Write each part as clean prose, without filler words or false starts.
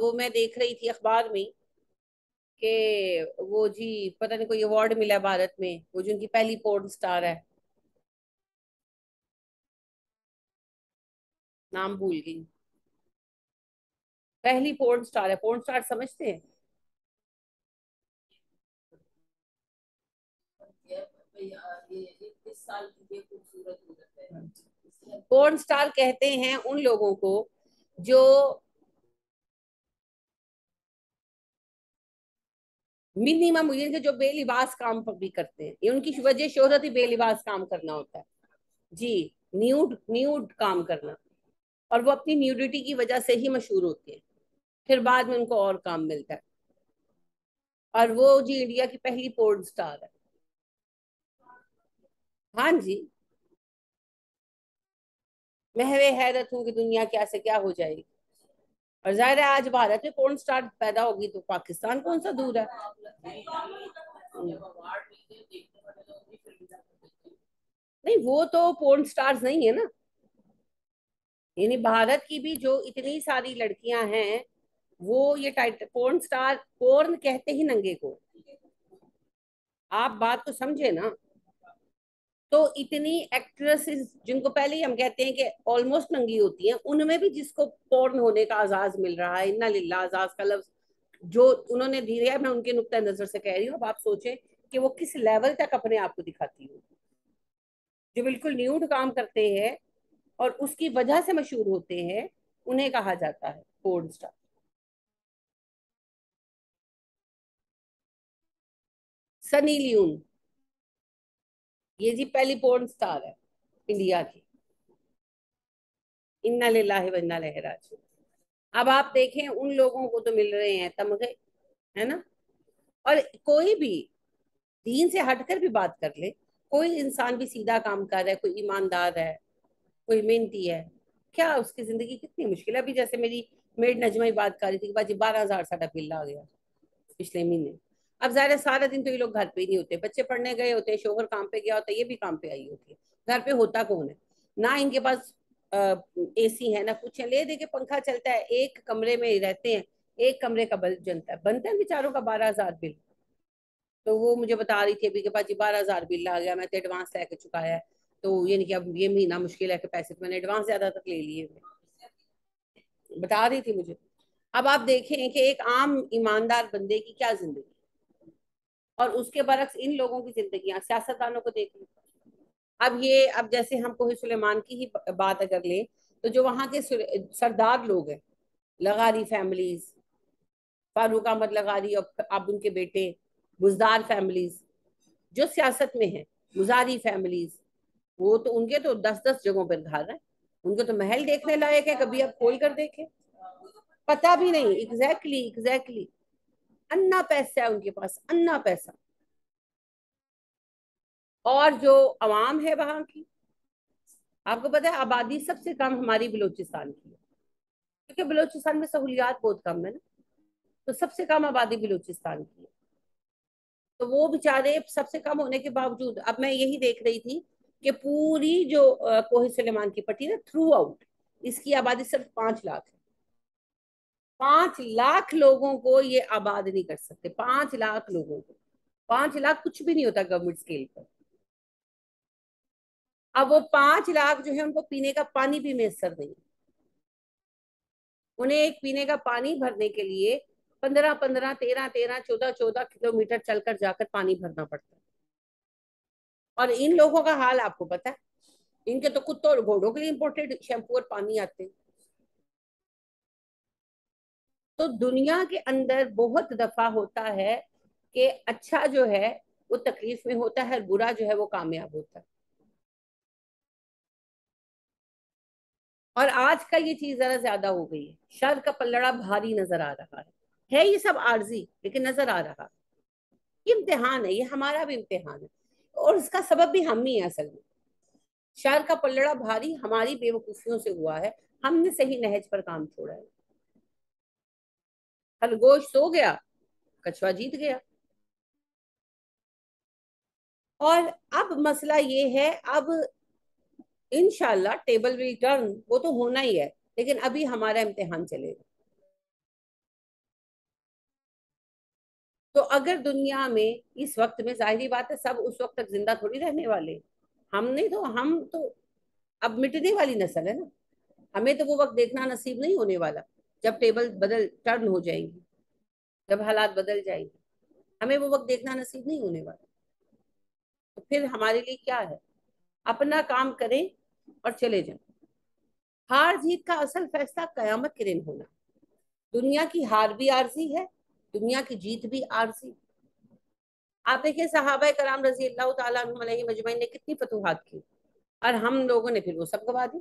وہ میں دیکھ رہی تھی اخبار میں کہ وہ جی پتہ نہیں کوئی ایوارڈ ملا ہے بھارت میں، وہ جو ان کی پہلی پورن سٹار ہے، نام بھول گئی، پہلی پورن سٹار ہے، پورن سٹار سمجھتے ہیں؟ پورن سٹار کہتے ہیں ان لوگوں کو جو منیمم یہ جو بے لباس کام بھی کرتے ہیں، یہ ان کی وجہ شہرت ہی بے لباس کام کرنا ہوتا ہے، جی، نیوڈ نیوڈ کام کرنا، اور وہ اپنی نیوڈیٹی کی وجہ سے ہی مشہور ہوتے ہیں، پھر بعد میں ان کو اور کام ملتا ہے، اور وہ جی انڈیا کی پہلی پورن سٹار ہے۔ ہاں جی، محو حیرت ہوں کہ دنیا کیا سے کیا ہو جائے گی، اور ظاہر ہے آج بھارت میں پورن سٹار پیدا ہوگی تو پاکستان کون سا دور ہے۔ نہیں وہ تو پورن سٹارز نہیں ہے نا، یعنی بھارت کی بھی جو اتنی ساری لڑکیاں ہیں وہ یہ پورن سٹار، پورن کہتے ہی ننگے کو، آپ بات تو سمجھے نا، تو اتنی ایکٹریسز جن کو پہلے ہی ہم کہتے ہیں کہ آلموسٹ ننگی ہوتی ہیں، ان میں بھی جس کو پورن ہونے کا اعزاز مل رہا ہے، انا للہ اعزاز کا لفظ جو انہوں نے دیا ہے، میں ان کے نقطۂ نظر سے کہہ رہی ہوں، اب آپ سوچیں کہ وہ کس لیول تک اپنے آپ کو دکھاتی ہوں، جو بالکل نیوڈ کام کرتے ہیں اور اس کی وجہ سے مشہور ہوتے ہیں، انہیں کہا جاتا ہے پورن سٹار۔ سنی لیون، یہ جی پہلی پورن سٹار ہے انڈیا کی، انا للہ و انا الیہ راجعون۔ اب آپ دیکھیں ان لوگوں کو تو مل رہے ہیں تمغے، ہے نا، اور کوئی بھی دین سے ہٹ کر بھی بات کر لے، کوئی انسان بھی سیدھا کام کر رہا ہے، کوئی ایماندار ہے، کوئی محنتی ہے، کیا اس کی زندگی کتنی مشکل ہے۔ ابھی جیسے میری میڈ نجمہ ہی بات کر رہی تھی کہ باجی 12,000 ساڈا بل آ گیا پچھلے مہینے۔ اب ظاہر ہے سارا دن تو یہ لوگ گھر پہ ہی نہیں ہوتے، بچے پڑھنے گئے ہوتے ہیں، شوہر کام پہ گیا ہوتا ہے، یہ بھی کام پہ آئی ہوتی ہے، گھر پہ ہوتا کون ہے، نہ ان کے پاس اے سی ہے نہ کچھ ہے، لے دے کے پنکھا چلتا ہے، ایک کمرے میں رہتے ہیں، ایک کمرے کا بلب جلتا ہے، بنتے ہیں بیچاروں کا 12,000 بل۔ تو وہ مجھے بتا رہی تھی ابھی کہ باجی 12,000 بل آ گیا، میں تو ایڈوانس لے کے چکایا ہے، تو یہ نہیں کہ اب یہ مہینہ مشکل ہے کہ پیسے تو میں نے ایڈوانس زیادہ تک لے لیے، بتا رہی تھی مجھے۔ اب آپ دیکھیں کہ ایک عام ایماندار بندے کی کیا زندگی، اور اس کے برعکس ان لوگوں کی زندگیاں، سیاستدانوں کو دیکھ لیں، اب جیسے ہم کوہ سلیمان کی ہی بات اگر لیں تو جو وہاں کے سردار لوگ ہیں، لغاری فیملیز، فاروق احمد لغاری اور اب ان کے بیٹے، بزدار فیملیز جو سیاست میں ہیں، مزاری فیملیز، وہ تو ان کے تو 10 10 جگہوں پر گھر ہیں، ان کے تو محل دیکھنے لائق ہے، کبھی آپ کھول کر دیکھیں، پتہ بھی نہیں، ایگزیکٹلی انا پیسہ ہے ان کے پاس، انا پیسہ، اور جو عوام ہے وہاں کی، آپ کو پتا ہے آبادی سب سے کم ہماری بلوچستان کی ہے، کیونکہ بلوچستان میں سہولیات بہت کم ہے نا، تو سب سے کم آبادی بلوچستان کی ہے، تو وہ بےچارے سب سے کم ہونے کے باوجود، اب میں یہی دیکھ رہی تھی کہ پوری جو کوہ سلیمان کی پٹی نا، تھرو آؤٹ اس کی آبادی صرف 5 لاکھ ہے، 5 لاکھ لوگوں کو یہ آباد نہیں کر سکتے، 5 لاکھ لوگوں کو، 5 لاکھ کچھ بھی نہیں ہوتا گورنمنٹ اسکیل پر۔ اب وہ 5 لاکھ جو ہے ان کو پینے کا پانی بھی میسر نہیں، انہیں ایک پینے کا پانی بھرنے کے لیے 15 15 13 13 14 14 کلومیٹر چل کر جا کر پانی بھرنا پڑتا ہے، اور ان لوگوں کا حال آپ کو پتا ہے، ان کے تو کتوں اور گھوڑوں کے لیے امپورٹڈ شیمپو اور پانی آتے ہیں۔ تو دنیا کے اندر بہت دفعہ ہوتا ہے کہ اچھا جو ہے وہ تکلیف میں ہوتا ہے، اور برا جو ہے وہ کامیاب ہوتا ہے، اور آج کا یہ چیز ذرا زیادہ ہو گئی ہے، شر کا پلڑا بھاری نظر آ رہا ہے یہ سب عارضی لیکن نظر آ رہا، یہ امتحان ہے، یہ ہمارا بھی امتحان ہے، اور اس کا سبب بھی ہم ہی ہیں اصل میں، شر کا پلڑا بھاری ہماری بے وقوفیوں سے ہوا ہے، ہم نے صحیح نہج پر کام چھوڑا ہے، خرگوش سو گیا، کچھوا جیت گیا، اور اب مسئلہ یہ ہے، اب انشاءاللہ ٹیبل ول ٹرن، وہ تو ہونا ہی ہے، لیکن ابھی ہمارا امتحان چلے گا، تو اگر دنیا میں اس وقت میں، ظاہری بات ہے سب اس وقت تک زندہ تھوڑی رہنے والے، ہم نہیں تو، ہم تو اب مٹنے والی نسل ہے نا، ہمیں تو وہ وقت دیکھنا نصیب نہیں ہونے والا جب ٹیبل بدل ٹرن ہو جائیں گی، جب حالات بدل جائیں گے، ہمیں وہ وقت دیکھنا نصیب نہیں ہونے والا. تو پھر ہمارے لیے کیا ہے؟ اپنا کام کریں اور چلے جائیں. ہار جیت کا اصل فیصلہ قیامت کے دن ہونا. دنیا کی ہار بھی عارضی ہے، دنیا کی جیت بھی عارضی. آپ دیکھیں صحابہ کرام رضی اللہ تعالیٰ عنہم علیہ مجمعین نے کتنی فتوحات کی، اور ہم لوگوں نے پھر وہ سب گوا دی.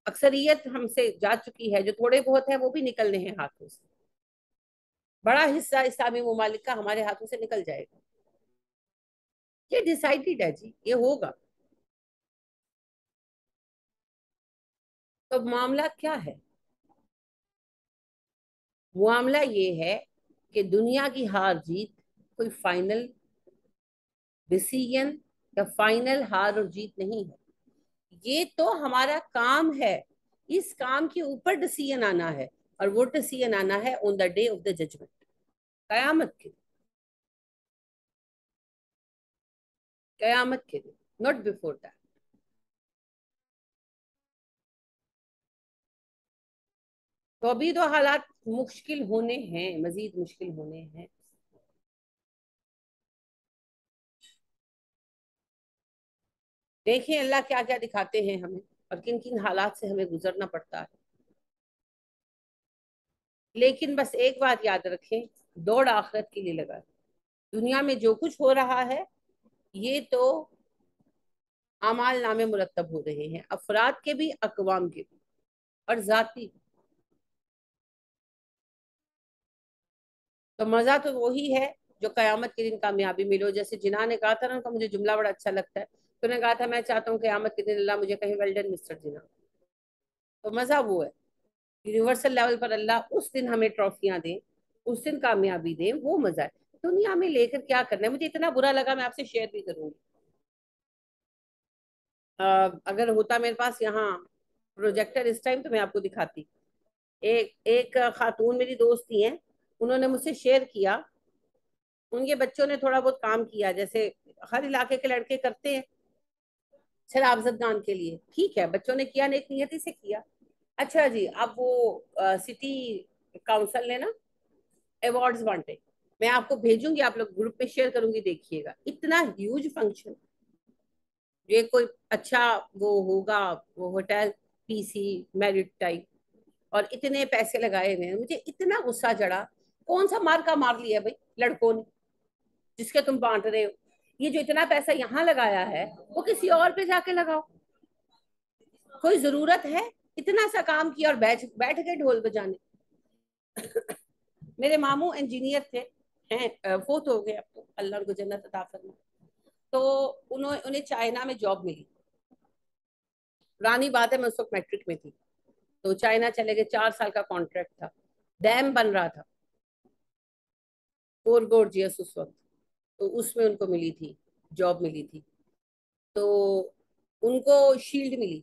اکثریت ہم سے جا چکی ہے، جو تھوڑے بہت ہیں وہ بھی نکلنے ہیں ہاتھوں سے. بڑا حصہ اسلامی ممالک کا ہمارے ہاتھوں سے نکل جائے گا. یہ ڈیسائیڈڈ ہے جی، یہ ہوگا. تو معاملہ کیا ہے؟ معاملہ یہ ہے کہ دنیا کی ہار جیت کوئی فائنل ڈیسیژن یا فائنل ہار اور جیت نہیں ہے. یہ تو ہمارا کام ہے، اس کام کے اوپر ڈیسیژن آنا ہے، اور وہ ڈیسیژن آنا ہے on the day of the judgement, قیامت کے دن. قیامت کے دن، ناٹ بفور دیٹ. تو ابھی تو حالات مشکل ہونے ہیں، مزید مشکل ہونے ہیں. دیکھیں اللہ کیا کیا دکھاتے ہیں ہمیں، اور کن کن حالات سے ہمیں گزرنا پڑتا ہے. لیکن بس ایک بات یاد رکھیں، دوڑ آخرت کے لیے لگا ہے. دنیا میں جو کچھ ہو رہا ہے یہ تو اعمال نامے مرتب ہو رہے ہیں، افراد کے بھی، اقوام کے بھی، اور ذاتی. تو مزہ تو وہی ہے جو قیامت کے دن کامیابی ملو. جیسے جناح نے کہا تھا نا، کہ مجھے جملہ بڑا اچھا لگتا ہے، تو نے کہا تھا میں چاہتا ہوں قیامت کے دن اللہ مجھے کہے ویل ڈن مسٹر جناح. تو مزہ وہ ہے، یونیورسل لیول پر اللہ اس دن ہمیں ٹرافیاں دیں، اس دن کامیابی دیں، وہ مزہ ہے. دنیا میں لے کر کیا کرنا ہے؟ مجھے اتنا برا لگا، میں آپ سے شیئر بھی کروں گی. اگر ہوتا میرے پاس یہاں پروجیکٹر اس ٹائم تو میں آپ کو دکھاتی. ایک ایک خاتون میری دوست ہی ہیں، انہوں نے مجھ سے شیئر کیا، ان کے بچوں نے تھوڑا بہت کام کیا جیسے ہر علاقے کے لڑکے کرتے ہیں شراب زدگان کے لیے. ٹھیک ہے، بچوں نے کیا، نیک نیتی سے کیا. اچھا جی، اب وہ سٹی کاؤنسل نے نا ایوارڈز بانٹے. میں آپ کو بھیجوں گی، آپ لوگ گروپ میں شیئر کروں گی، دیکھیے گا اتنا ہیوج فنکشن. یہ کوئی اچھا وہ ہوگا، وہ ہوٹل پی سی میرٹ ٹائپ، اور اتنے پیسے لگائے ہوئے ہیں. مجھے اتنا غصہ چڑھا، کون سا مار کا مار لیا بھائی لڑکوں نے جس کے تم بانٹ رہے ہو؟ یہ جو اتنا پیسہ یہاں لگایا ہے وہ کسی اور پہ جا کے لگاؤ. کوئی ضرورت ہے؟ اتنا سا کام کیا اور بیٹھ گئے ڈھول بجانے. میرے ماموں انجینئر تھے، ہیں فوت ہو گئے، اب تو اللہ ان کو جنت عطا فرمائے. تو انہیں چائنا میں جاب ملی. پرانی بات ہے، میں اس وقت میٹرک میں تھی. تو چائنا چلے گئے، 4 سال کا کانٹریکٹ تھا، ڈیم بن رہا تھا فور گورجیس اس وقت. تو اس میں ان کو ملی تھی، جاب ملی تھی. تو ان کو شیلڈ ملی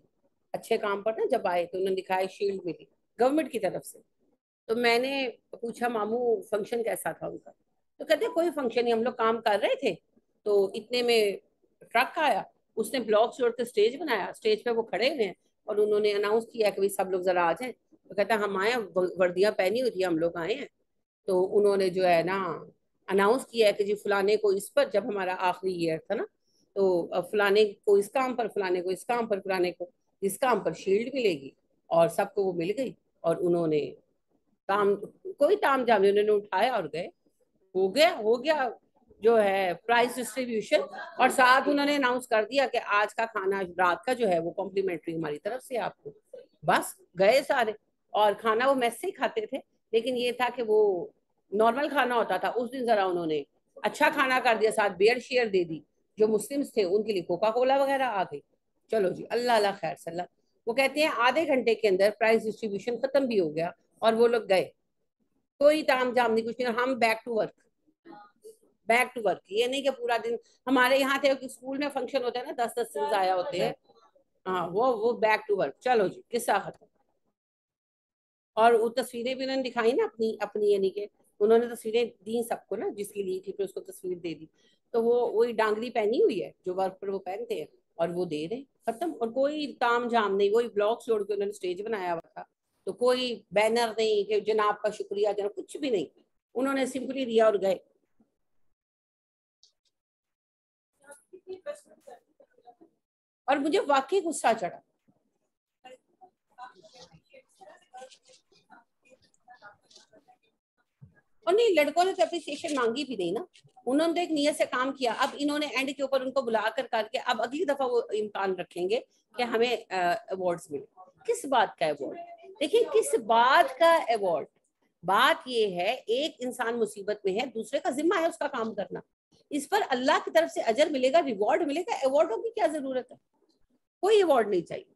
اچھے کام پر نا. جب آئے تو انہوں نے دکھایا شیلڈ ملی گورنمنٹ کی طرف سے. تو میں نے پوچھا ماموں فنکشن کیسا تھا ان کا؟ تو کہتے کوئی فنکشن نہیں، ہم لوگ کام کر رہے تھے تو اتنے میں ٹرک آیا، اس نے بلاک جوڑ کے اسٹیج بنایا، اسٹیج پہ وہ کھڑے ہوئے ہیں، اور انہوں نے اناؤنس کیا کہ سب لوگ ذرا آ جائیں. تو کہتا ہم آئے ہیں، وردیاں پہنی ہوئی تھی، ہم لوگ آئے ہیں. تو انہوں نے جو ہے نا اناؤنس کیا ہے کہ جی فلانے کو اس پر، جب ہمارا آخری ایئر تھا نا، تو فلانے کو اس کام پر، فلانے کو اس کام پر، فلانے کو اس کام پر شیلڈ ملے گی. اور سب کو وہ مل گئی، اور انہوں نے تام کوئی تام جام نہیں، انہوں نے اٹھایا اور گئے. ہو گیا جو ہے پرائز ڈسٹریبیوشن. اور ساتھ انہوں نے اناؤنس کر دیا کہ آج کا کھانا رات کا جو ہے وہ کمپلیمنٹری ہماری طرف سے آپ کو. بس گئے سارے. اور کھانا وہ میس سے ہی کھاتے تھے، لیکن یہ تھا کہ وہ نارمل کھانا ہوتا تھا. اس دن ذرا انہوں نے اچھا کھانا کر دیا، ساتھ بیئر شیئر دے دی. جو مسلمس تھے ان کے لیے کوکا کولا وغیرہ آ گئی. چلو جی، اللہ اللہ خیر صلی اللہ. وہ کہتے ہیں آدھے گھنٹے کے اندر پرائز ڈسٹریبیوشن ختم بھی ہو گیا، اور وہ لوگ گئے. کوئی تام جام نہیں، کچھ نہیں. ہم back to work, back to work. یہ نہیں کہ پورا دن ہمارے یہاں تھے کہ اسکول میں فنکشن ہوتا ہے نا، 10 10 دن ضائع ہوتے ہیں. ہاں، وہ بیک ٹو ورک. چلو جی، قصہ ختم. اور وہ تصویریں بھی انہوں نے دکھائی نا اپنی اپنی، یعنی کہ انہوں نے تصویریں دی سب کو نا، جس کی لی تھی پھر اس کو تصویر دے دی. تو وہ وہی ڈانگری پہنی ہوئی ہے جو ورک پر وہ پہنتے ہیں، اور وہ دے رہے ختم. اور کوئی تام جام نہیں، وہی بلاکس جوڑ کے انہوں نے اسٹیج بنایا ہوا تھا. تو کوئی بینر نہیں کہ جناب کا شکریہ جناب، کچھ بھی نہیں. انہوں نے سمپلی دیا اور گئے. اور مجھے واقعی غصہ چڑھا. اور نہیں، لڑکوں نے تو اپریسیشن مانگی بھی نہیں نا، انہوں نے تو ایک نیت سے کام کیا. اب انہوں نے اینڈ کے اوپر ان کو بلا کر کے اب اگلی دفعہ وہ امکان رکھیں گے کہ ہمیں ایوارڈز ملے. کس بات کا ایوارڈ؟ دیکھیں کس بات کا ایوارڈ. بات یہ ہے ایک انسان مصیبت میں ہے، دوسرے کا ذمہ ہے اس کا کام کرنا. اس پر اللہ کی طرف سے اجر ملے گا، ریوارڈ ملے گا. ایوارڈوں کی کیا ضرورت ہے؟ کوئی ایوارڈ نہیں چاہیے.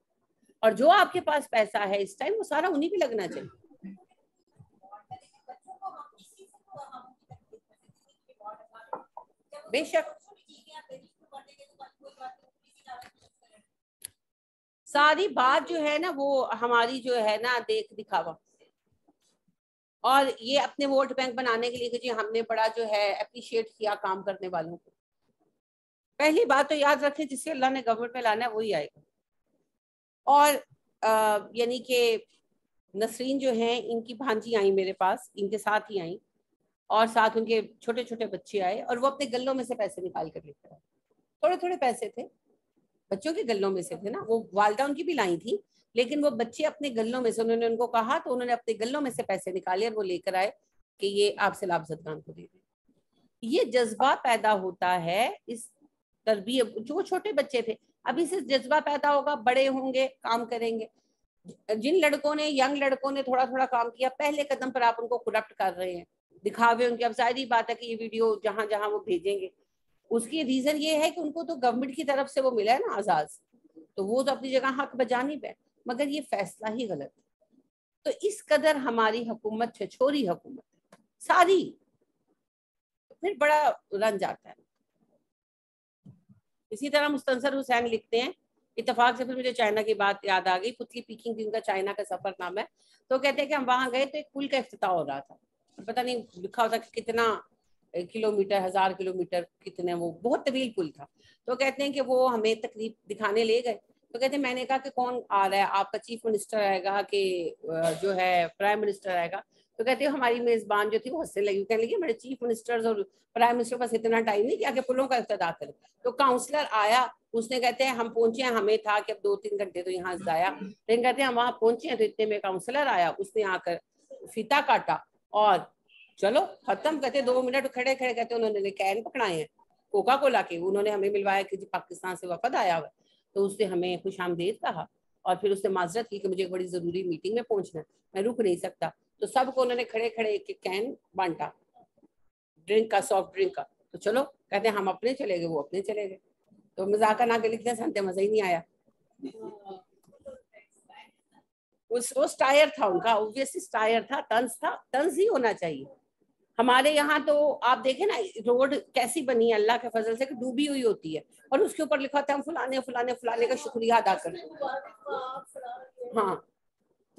اور جو آپ کے پاس پیسہ ہے اس ٹائم وہ سارا انہیں پہ لگنا چاہیے. بے شک ساری بات جو ہے نا وہ ہماری جو ہے نا دیکھ دکھاوا، اور یہ اپنے ووٹ بینک بنانے کے لیے کہ جی ہم نے بڑا جو ہے اپریشیٹ کیا کام کرنے والوں کو. پہلی بات تو یاد رکھیں جس سے اللہ نے گورنمنٹ میں لانا ہے وہی آئے گا. اور یعنی کہ نسرین جو ہیں ان کی بھانجی آئیں میرے پاس، ان کے ساتھ ہی آئیں، اور ساتھ ان کے چھوٹے چھوٹے بچے آئے، اور وہ اپنے گلوں میں سے پیسے نکال کر لے کر آئے. تھوڑے تھوڑے پیسے تھے، بچوں کے گلوں میں سے تھے نا، وہ والدہ ان کی بھی لائی تھی، لیکن وہ بچے اپنے گلوں میں سے، انہوں نے ان کو کہا تو انہوں نے اپنے گلوں میں سے پیسے نکالے اور وہ لے کر آئے کہ یہ آپ سیلاب زدگان کو دے دیں. یہ جذبہ پیدا ہوتا ہے اس تربیت، جو چھوٹے بچے تھے. ابھی سے جذبہ پیدا ہوگا، بڑے ہوں گے کام کریں گے. جن لڑکوں نے، ینگ لڑکوں نے تھوڑا تھوڑا کام کیا، پہلے قدم پر آپ ان کو کرپٹ کر رہے ہیں، دکھاوے ان کے. اب ظاہری بات ہے کہ یہ ویڈیو جہاں جہاں وہ بھیجیں گے، اس کی ریزن یہ ہے کہ ان کو تو گورنمنٹ کی طرف سے وہ ملا ہے نا اعزاز، تو وہ تو اپنی جگہ حق بجانب ہے، مگر یہ فیصلہ ہی غلط ہے. تو اس قدر ہماری حکومت چھچوری حکومت ہے ساری، پھر بڑا رنج آتا ہے. اسی طرح مستنصر حسین لکھتے ہیں، اتفاق سے پھر مجھے چائنا کی بات یاد آ گئی. پتلی پیکنگ جن کا چائنا کا سفر نام ہے، تو کہتے ہیں کہ ہم وہاں گئے تو ایک پل کا افتتاح ہو رہا تھا، پتہ نہیں لکھا ہوتا کہ کتنا کلومیٹر، 1000 کلومیٹر کتنے، وہ بہت طویل پل تھا. تو کہتے ہیں کہ وہ ہمیں تقریب دکھانے لے گئے. تو کہتے ہیں میں نے کہا کہ کون آ رہا ہے؟ آپ کا چیف منسٹر آئے گا کہ جو ہے پرائم منسٹر آئے گا؟ تو کہتے ہیں ہماری میزبان جو تھی وہ ہنسنے لگی، کہنے لگی ہمارے چیف منسٹر اور پرائم منسٹر پاس اتنا ٹائم نہیں کیا کہ پلوں کا افتتاح کرے. تو کاؤنسلر آیا، اس نے کہتے ہیں ہم پہنچے ہیں، ہمیں تھا کہ اب 2-3 گھنٹے تو یہاں ضائع، لیکن کہتے ہیں ہم وہاں پہنچے ہیں تو اتنے میں کاؤنسلر آیا، اس نے آ کر فیتا کاٹا اور چلو ختم. کہتے 2 منٹ کھڑے کھڑے، کہتے انہوں نے کین پکڑائے ہیں کوکا کولا کے، انہوں نے ہمیں ملوایا کہ جی پاکستان سے وفد آیا ہوا ہے. تو اس نے ہمیں خوش آمدید کہا، اور پھر اس نے معذرت کی کہ مجھے ایک بڑی ضروری میٹنگ میں پہنچنا ہے، میں رک نہیں سکتا. تو سب کو انہوں نے کھڑے کھڑے ایک کین بانٹا ڈرنک کا، سافٹ ڈرنک کا. تو چلو کہتے ہیں ہم اپنے چلے گئے، وہ اپنے چلے گئے. تو مذاکر نہ کے لکھتے ہیں سنتے مزہ ہی نہیں آیا. وہ سٹائر تھا ان کا، اوبویسلی سٹائر تھا، طنز تھا، طنز ہی ہونا چاہیے. ہمارے یہاں تو آپ دیکھیں نا روڈ کیسی بنی ہے اللہ کے فضل سے کہ ڈوبی ہوئی ہوتی ہے، اور اس کے اوپر لکھا ہوتا ہے ہم فلانے فلانے فلانے کا شکریہ ادا کرتے ہیں. ہاں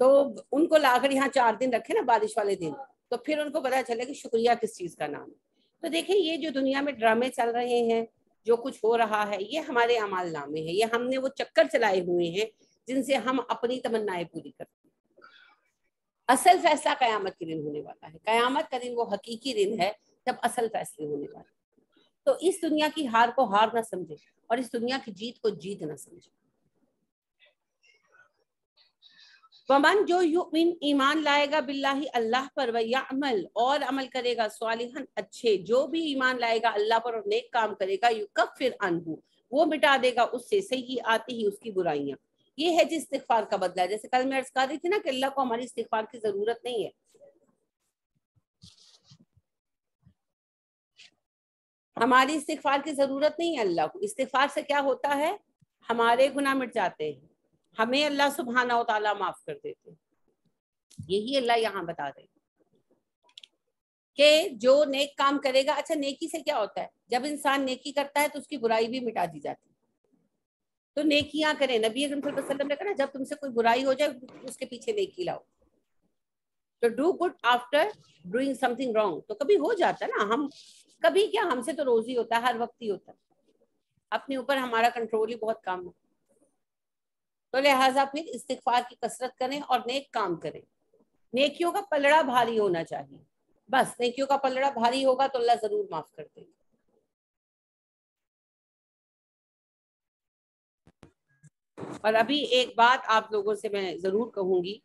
تو ان کو لا کر یہاں 4 دن رکھے نا بارش والے دن، تو پھر ان کو پتا چلے کہ شکریہ کس چیز کا نام ہے. تو دیکھیں یہ جو دنیا میں ڈرامے چل رہے ہیں، جو کچھ ہو رہا ہے، یہ ہمارے اعمال نامے ہیں، یہ ہم نے وہ چکر چلائے ہوئے ہیں جن سے ہم اپنی تمنائیں پوری کرتے ہیں. اصل فیصلہ قیامت کے دن ہونے والا ہے. قیامت کا دن وہ حقیقی دن ہے جب اصل فیصلے ہونے والے. تو اس دنیا کی ہار کو ہار نہ سمجھے، اور اس دنیا کی جیت کو جیت نہ سمجھے. ومن جو یؤمن ایمان لائے گا باللہ اللہ پر، ویعمل اور عمل کرے گا، صالحاً اچھے، جو بھی ایمان لائے گا اللہ پر اور نیک کام کرے گا، یکفر عنہ وہ مٹا دے گا اس سے سیئاتی ہی اس کی برائیاں. یہ ہے جس استغفار کا بدلہ. جیسے کل میں عرض کر رہی تھی نا کہ اللہ کو ہماری استغفار کی ضرورت نہیں ہے. ہماری استغفار کی ضرورت نہیں ہے اللہ کو. استغفار سے کیا ہوتا ہے؟ ہمارے گناہ مٹ جاتے ہیں، ہمیں اللہ سبحانہ و تعالیٰ معاف کر دیتے ہیں. یہی اللہ یہاں بتا رہے کہ جو نیک کام کرے گا. اچھا نیکی سے کیا ہوتا ہے؟ جب انسان نیکی کرتا ہے تو اس کی برائی بھی مٹا دی جاتی ہے. تو نیکیاں کریں. نبی اکرم صلی اللہ علیہ وسلم نے کہا جب تم سے کوئی برائی ہو جائے اس کے پیچھے نیکی لاؤ. تو do good after doing some thing wrong. تو کبھی ہو جاتا ہے نا, ہم کبھی کیا, ہم سے تو روز ہی ہوتا ہے, ہر وقت ہی ہوتا ہے, اپنے اوپر ہمارا کنٹرول ہی بہت کم ہے. تو لہٰذا پھر استغفار کی کثرت کریں اور نیک کام کریں. نیکیوں کا پلڑا بھاری ہونا چاہیے, بس نیکیوں کا پلڑا بھاری ہوگا تو اللہ ضرور معاف کر دے گا. اور ابھی ایک بات آپ لوگوں سے میں ضرور کہوں گی,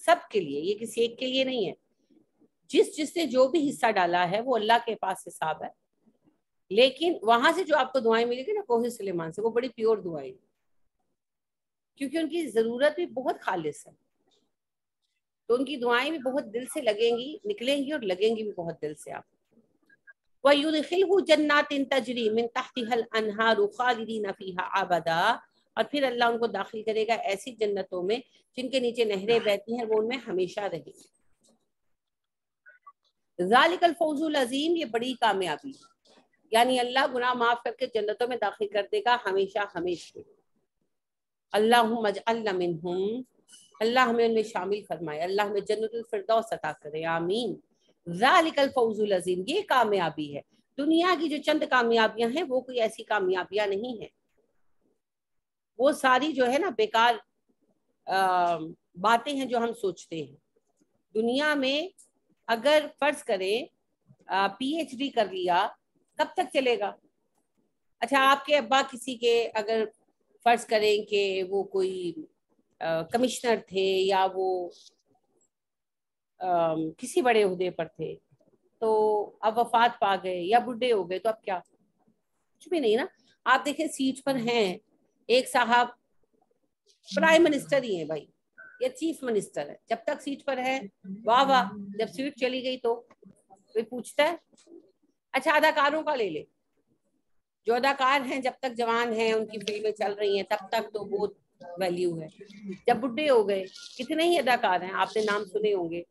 سب کے لیے, یہ کسی ایک کے لیے نہیں ہے, جس نے جو بھی حصہ ڈالا ہے وہ اللہ کے پاس حساب ہے, لیکن وہاں سے جو آپ کو دعائیں ملے گی نا کوہ سلیمان سے, وہ بڑی پیور دعائیں, کیونکہ ان کی ضرورت بھی بہت خالص ہے, تو ان کی دعائیں بھی بہت دل سے لگیں گی, نکلیں گی اور لگیں گی بھی بہت دل سے. آپ وَيُدْخِلْهُ جَنَّاتٍ تَجْرِي مِن تَحْتِهَا الْأَنْهَارُ خَالِدِينَ فِيهَا أَبَدًا, اور پھر اللہ ان کو داخل کرے گا ایسی جنتوں میں جن کے نیچے نہریں بہتی ہیں, وہ ان میں ہمیشہ رہیں گے. ذَلِكَ الْفَوْزُ الْعَظِيمُ, یہ بڑی کامیابی, یعنی اللہ گناہ معاف کر کے جنتوں میں داخل کر دے گا ہمیشہ ہمیشہ. اللہم اجعلنا منہم, اللہ ہمیں ان میں شامل فرمائے, اللہ ہمیں جنت الفردوس عطا کرے, آمین. ذالک الفوز العظیم, یہ کامیابی ہے. دنیا کی جو چند کامیابیاں ہیں وہ کوئی ایسی کامیابیاں نہیں ہیں, وہ ساری جو ہے نا بیکار باتیں ہیں جو ہم سوچتے ہیں. دنیا میں اگر فرض کریں پی ایچ ڈی کر لیا, کب تک چلے گا؟ اچھا آپ کے ابا کسی کے اگر فرض کریں کہ وہ کوئی کمشنر تھے یا وہ کسی بڑے عہدے پر تھے, تو اب وفات پا گئے یا بڈھے ہو گئے, تو اب کیا؟ کچھ بھی نہیں نا. آپ دیکھیں سیٹ پر ہیں ایک صاحب, پرائم منسٹر ہی ہیں بھائی, یا چیف منسٹر ہے, جب تک سیٹ پر ہے واہ واہ, جب سیٹ چلی گئی تو کوئی پوچھتا ہے؟ اچھا اداکاروں کا لے لے, جو اداکار ہیں جب تک جوان ہیں, ان کی فلمیں چل رہی ہیں تب تک تو بہت ویلیو ہے. جب بڈھے ہو گئے, کتنے ہی اداکار ہیں, آپ نے نام سنے ہوں گے,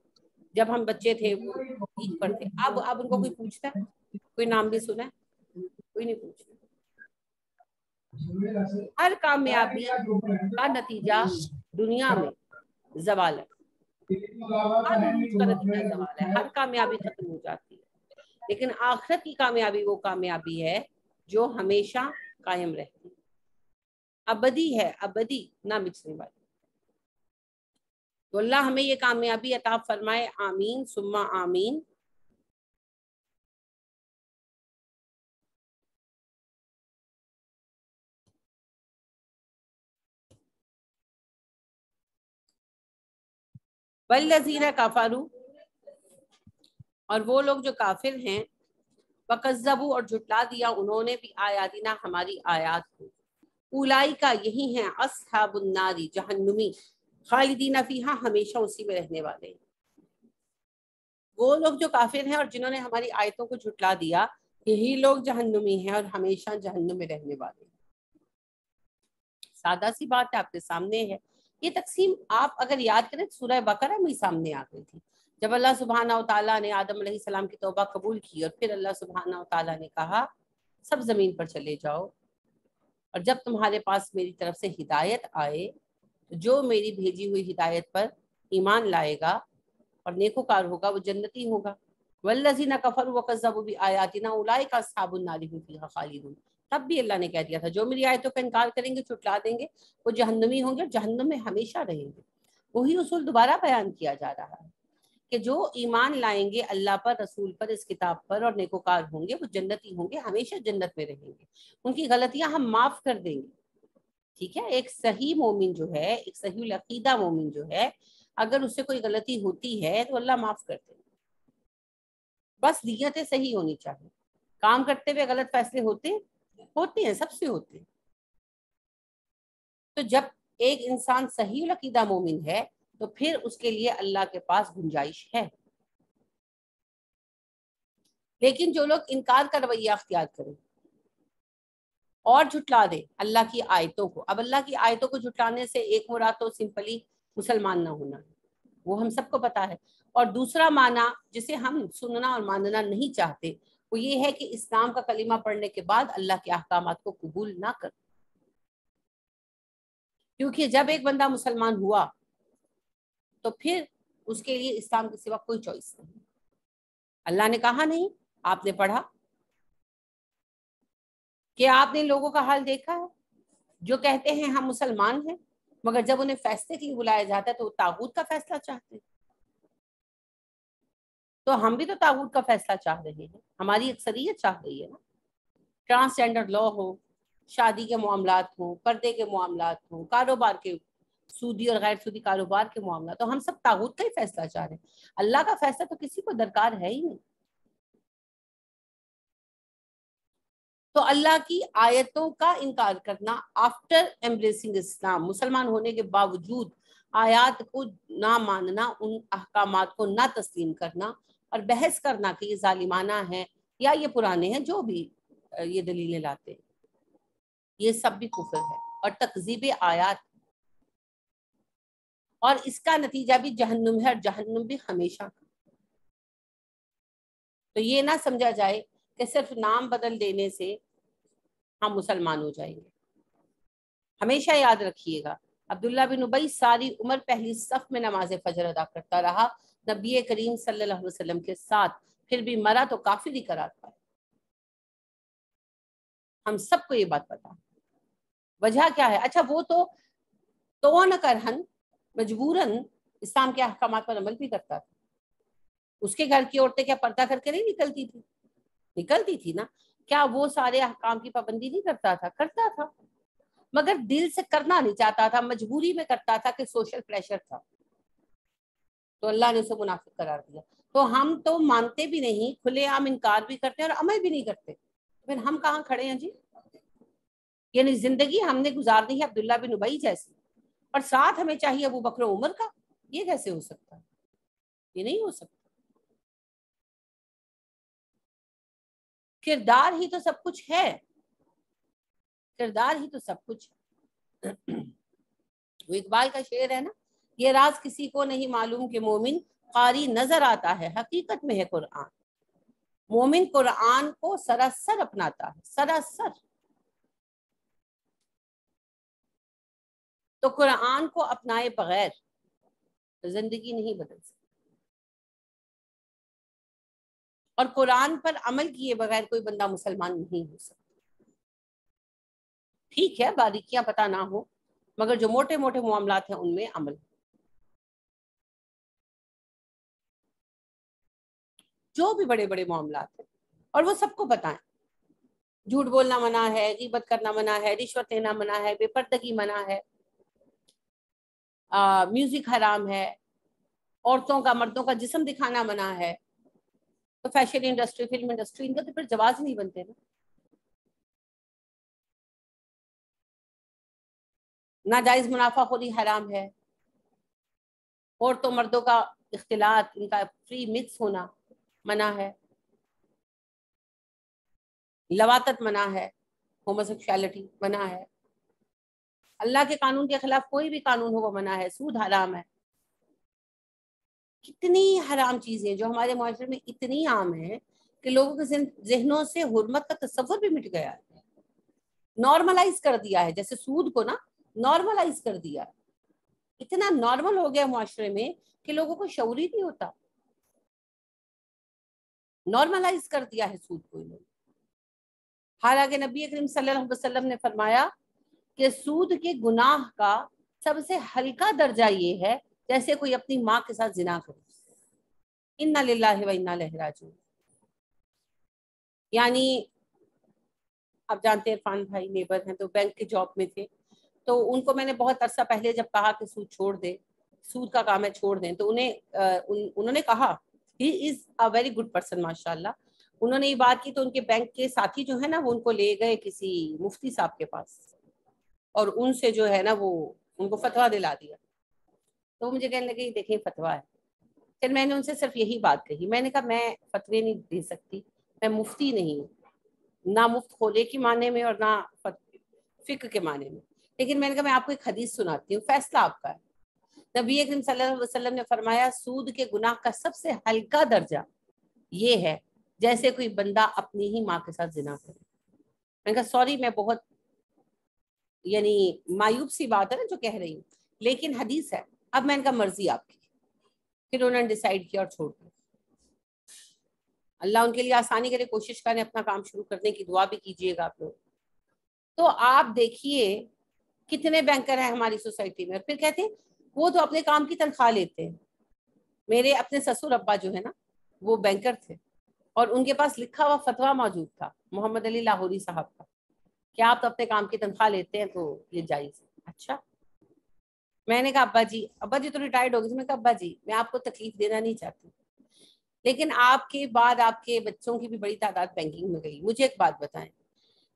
جب ہم بچے تھے وہ عید پر تھے, اب ان کو کوئی پوچھتا ہے؟ کوئی نام بھی سنا ہے؟ کوئی نہیں پوچھتا. ہر کامیابی کا نتیجہ دنیا میں زوال ہے, ہر عروج کا نتیجہ زوال ہے, ہر کامیابی ختم ہو جاتی ہے, لیکن آخرت کی کامیابی وہ کامیابی ہے جو ہمیشہ قائم رہتی ہے, ابدی ہے, ابدی نہ مٹنے والی. تو اللہ ہمیں یہ کامیابی عطا فرمائے, آمین ثم آمین. والذین کفروا, اور وہ لوگ جو کافر ہیں, وکذبوا, اور جھٹلا دیا انہوں نے بھی آیاتنا, ہماری آیات کو, اولئک, یہی ہیں, اصحاب النار, جہنمی, خالدین فیہا, ہمیشہ اسی میں رہنے والے ہیں. وہ لوگ جو کافر ہیں اور جنہوں نے ہماری آیتوں کو جھٹلا دیا, یہی لوگ جہنمی ہیں اور ہمیشہ جہنم میں رہنے والے ہیں. سادہ سی بات ہے, آپ کے سامنے ہے. یہ تقسیم آپ اگر یاد کریں سورہ بقرہ میں سامنے آ گئی تھی, جب اللہ سبحانہ و تعالیٰ نے آدم علیہ السلام کی توبہ قبول کی, اور پھر اللہ سبحانہ و تعالیٰ نے کہا سب زمین پر چلے جاؤ, اور جب تمہارے پاس میری طرف سے ہدایت آئے, جو میری بھیجی ہوئی ہدایت پر ایمان لائے گا اور نیکوکار ہوگا وہ جنتی ہوگا. والذین کفروا وکذبوا بآیاتنا اولئک اصحاب النار هم فیہا خالدون. تب بھی اللہ نے کہہ دیا تھا جو میری آیتوں کا انکار کریں گے, چھٹلا دیں گے, وہ جہنمی ہوں گے, جہنم میں ہمیشہ رہیں گے. وہی اصول دوبارہ بیان کیا جا رہا ہے کہ جو ایمان لائیں گے اللہ پر, رسول پر, اس کتاب پر, اور نیکوکار ہوں گے, وہ جنتی ہوں گے, ہمیشہ جنت میں رہیں گے. ان کی غلطیاں ہم معاف کر دیں گے. ٹھیک ہے, ایک صحیح مومن جو ہے, ایک صحیح العقیدہ مومن جو ہے, اگر اس سے کوئی غلطی ہوتی ہے تو اللہ معاف کرتے ہیں. بس نیتیں صحیح ہونی چاہیے. کام کرتے ہوئے غلط فیصلے ہوتے ہیں, سب سے ہوتے ہیں. تو جب ایک انسان صحیح العقیدہ مومن ہے تو پھر اس کے لیے اللہ کے پاس گنجائش ہے. لیکن جو لوگ انکار کا رویہ اختیار کریں اور جھٹلا دے اللہ کی آیتوں کو, اب اللہ کی آیتوں کو جھٹلانے سے ایک مراد تو سمپلی مسلمان نہ ہونا ہے, وہ ہم سب کو پتا ہے, اور دوسرا معنی جسے ہم سننا اور ماننا نہیں چاہتے وہ یہ ہے کہ اسلام کا کلمہ پڑھنے کے بعد اللہ کے احکامات کو قبول نہ کر. کیونکہ جب ایک بندہ مسلمان ہوا تو پھر اس کے لیے اسلام کے سوا کوئی چوائس نہیں. اللہ نے کہا نہیں, آپ نے پڑھا کہ آپ نے لوگوں کا حال دیکھا ہے جو کہتے ہیں ہم مسلمان ہیں, مگر جب انہیں فیصلے کے لیے بلایا جاتا ہے تو وہ طاغوت کا فیصلہ چاہتے ہیں. تو ہم بھی تو طاغوت کا فیصلہ چاہ رہے ہیں, ہماری اکثریت چاہ رہی ہے نا. ٹرانسجینڈر لا ہو, شادی کے معاملات ہوں, پردے کے معاملات ہوں, کاروبار کے سودی اور غیر سودی کاروبار کے معاملات, تو ہم سب طاغوت کا ہی فیصلہ چاہ رہے ہیں. اللہ کا فیصلہ تو کسی کو درکار ہے ہی نہیں. تو اللہ کی آیتوں کا انکار کرنا آفٹر ایمبریسنگ اسلام, مسلمان ہونے کے باوجود آیات کو نہ ماننا, ان احکامات کو نہ تسلیم کرنا اور بحث کرنا کہ یہ ظالمانہ ہے یا یہ پرانے ہیں, جو بھی یہ دلیلیں لاتے ہیں, یہ سب بھی کفر ہے اور تکذیب آیات, اور اس کا نتیجہ بھی جہنم ہے, اور جہنم بھی ہمیشہ. تو یہ نہ سمجھا جائے کہ صرف نام بدل دینے سے ہم مسلمان ہو جائیں گے. ہمیشہ یاد رکھیے گا, عبداللہ بن ابی ساری عمر پہلی صف میں نماز فجر ادا کرتا رہا نبی کریم صلی اللہ علیہ وسلم کے ساتھ, پھر بھی مرا تو کافر ہی قرار پایا. ہم سب کو یہ بات پتا. وجہ کیا ہے؟ اچھا وہ تو نہ کرہن مجبوراً اسلام کے احکامات پر عمل بھی کرتا تھا. اس کے گھر کی عورتیں کیا پردہ کر کے نہیں نکلتی تھی؟ نکلتی تھی نا. کیا وہ سارے احکام کی پابندی نہیں کرتا تھا؟ کرتا تھا, مگر دل سے کرنا نہیں چاہتا تھا, مجبوری میں کرتا تھا کہ سوشل پریشر تھا, تو اللہ نے اسے منافق قرار دیا. تو ہم تو مانتے بھی نہیں, کھلے عام انکار بھی کرتے ہیں اور عمل بھی نہیں کرتے, پھر ہم کہاں کھڑے ہیں جی؟ یعنی زندگی ہم نے گزارنی ہے عبداللہ بن ابی جیسی, اور ساتھ ہمیں چاہیے ابو بکر و عمر کا. یہ کیسے ہو سکتا ہے؟ یہ نہیں ہو سکتا. کردار ہی تو سب کچھ ہے, کردار ہی تو سب کچھ ہے. وہ اقبال کا شعر ہے نا, یہ راز کسی کو نہیں معلوم کہ مومن قاری نظر آتا ہے, حقیقت میں ہے قرآن. مومن قرآن کو سراسر اپناتا ہے, سراسر. تو قرآن کو اپنائے بغیر زندگی نہیں بدل سکتی, اور قرآن پر عمل کیے بغیر کوئی بندہ مسلمان نہیں ہو سکتا. ٹھیک ہے باریکیاں پتہ نہ ہو, مگر جو موٹے موٹے معاملات ہیں ان میں عمل. جو بھی بڑے بڑے معاملات ہیں, اور وہ سب کو بتائیں. جھوٹ بولنا منع ہے, غیبت کرنا منع ہے, رشوت لینا منع ہے, بے پردگی منع ہے, میوزک حرام ہے, عورتوں کا مردوں کا جسم دکھانا منع ہے. تو فیشن انڈسٹری, فلم انڈسٹری, ان کا تو پھر جواز نہیں بنتے نا. ناجائز منافع خوری حرام ہے, عورتوں مردوں کا اختلاط, ان کا فری مکس ہونا منع ہے, لواطت منع ہے, ہوموسیکشوالٹی منع ہے, اللہ کے قانون کے خلاف کوئی بھی قانون ہو وہ منع ہے, سود حرام ہے. کتنی حرام چیزیں جو ہمارے معاشرے میں اتنی عام ہیں کہ لوگوں کے ذہنوں سے حرمت کا تصور بھی مٹ گیا ہے, نارملائز کر دیا ہے. جیسے سود کو نا نارملائز کر دیا, اتنا نارمل ہو گیا معاشرے میں کہ لوگوں کو شعور ہی نہیں ہوتا. نارملائز کر دیا ہے سود کو. حالانکہ نبی کریم صلی اللہ علیہ وسلم نے فرمایا کہ سود کے گناہ کا سب سے ہلکا درجہ یہ ہے جیسے کوئی اپنی ماں کے ساتھ زنا کرے. انا للہ و انا الیہ راجعون. یعنی اب جانتے ہیں عرفان بھائی نیبر ہیں, تو بینک کے جاب میں تھے, تو ان کو میں نے بہت عرصہ پہلے جب کہا کہ سود چھوڑ دے, سود کا کام ہے چھوڑ دیں, تو انہوں نے کہا ہی از اے ویری گڈ پرسن ماشاء اللہ. انہوں نے یہ بات کی تو ان کے بینک کے ساتھی جو ہے نا وہ ان کو لے گئے کسی مفتی صاحب کے پاس, اور ان سے جو ہے نا وہ ان کو فتویٰ دلا دیا. تو وہ مجھے کہنے لگے دیکھیں فتویٰ ہے. پھر میں نے ان سے صرف یہی بات کہی, میں نے کہا میں فتوے نہیں دے سکتی, میں مفتی نہیں ہوں, نہ مفت کھولے کے معنی میں اور نہ فقہ کے معنی میں, لیکن میں نے کہا میں آپ کو ایک حدیث سناتی ہوں, فیصلہ آپ کا ہے. نبی اکرم صلی اللہ علیہ وسلم نے فرمایا سود کے گناہ کا سب سے ہلکا درجہ یہ ہے جیسے کوئی بندہ اپنی ہی ماں کے ساتھ زنا کرے. میں نے کہا سوری, میں بہت یعنی مایوب سی بات ہے نا جو کہہ رہی ہوں, لیکن حدیث ہے. اب میں نے کہا مرضی آپ کی. پھر انہوں نے ڈیسائیڈ کیا اور چھوڑ دیا. اللہ ان کے لیے آسانی کرے, کوشش کریں اپنا کام شروع کرنے کی, دعا بھی کیجیے گا آپ لوگ. تو آپ دیکھیے کتنے بینکر ہیں ہماری سوسائٹی میں, اور پھر کہتے ہیں وہ تو اپنے کام کی تنخواہ لیتے ہیں. میرے اپنے سسر ابا جو ہے نا وہ بینکر تھے, اور ان کے پاس لکھا ہوا فتویٰ موجود تھا محمد علی لاہوری صاحب کا, کہ آپ تو اپنے کام کی تنخواہ لیتے ہیں تو یہ جائز ہے. اچھا, میں نے کہا ابا جی تو ریٹائرڈ ہو گئے. میں کہا ابا جی میں آپ کو تکلیف دینا نہیں چاہتی, لیکن آپ کے بعد آپ کے بچوں کی بھی بڑی تعداد بینکنگ میں گئی. مجھے ایک بات بتائیں,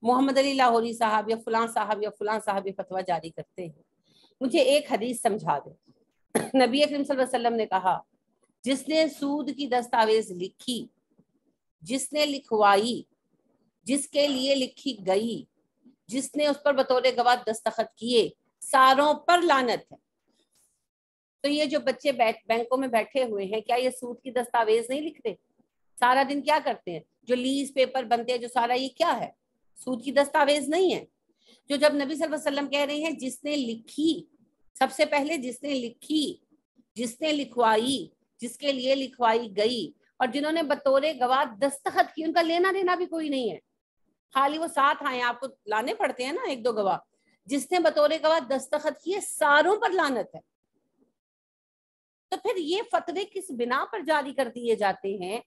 محمد علی لاہوری صاحب یا فلاں صاحب یا فلاں صاحب یہ فتویٰ جاری کرتے ہیں, مجھے ایک حدیث سمجھا دیں. نبی اکرم صلی اللہ علیہ وسلم نے کہا جس نے سود کی دستاویز لکھی, جس نے لکھوائی, جس کے لیے لکھی گئی, جس نے اس پر بطور گواہ دستخط کیے, ساروں پر لعنت ہے. تو یہ جو بچے بینکوں میں بیٹھے ہوئے ہیں, کیا یہ سود کی دستاویز نہیں لکھتے؟ سارا دن کیا کرتے ہیں؟ جو لیز پیپر بنتے ہیں, جو سارا یہ کیا ہے؟ سود کی دستاویز نہیں ہے. جو جب نبی صلی اللہ علیہ وسلم کہہ رہے ہیں جس نے لکھی, سب سے پہلے جس نے لکھی, جس نے لکھوائی, جس کے لیے لکھوائی گئی, اور جنہوں نے بطور گواہ دستخط کی, ان کا لینا دینا بھی کوئی نہیں ہے, خالی وہ ساتھ آئے, آپ کو لانے پڑتے ہیں نا ایک دو گواہ. جس نے بطور گواہ دستخط کیے ساروں پر لعنت ہے. تو پھر یہ فتوے کس بنا پر جاری کر دیے جاتے ہیں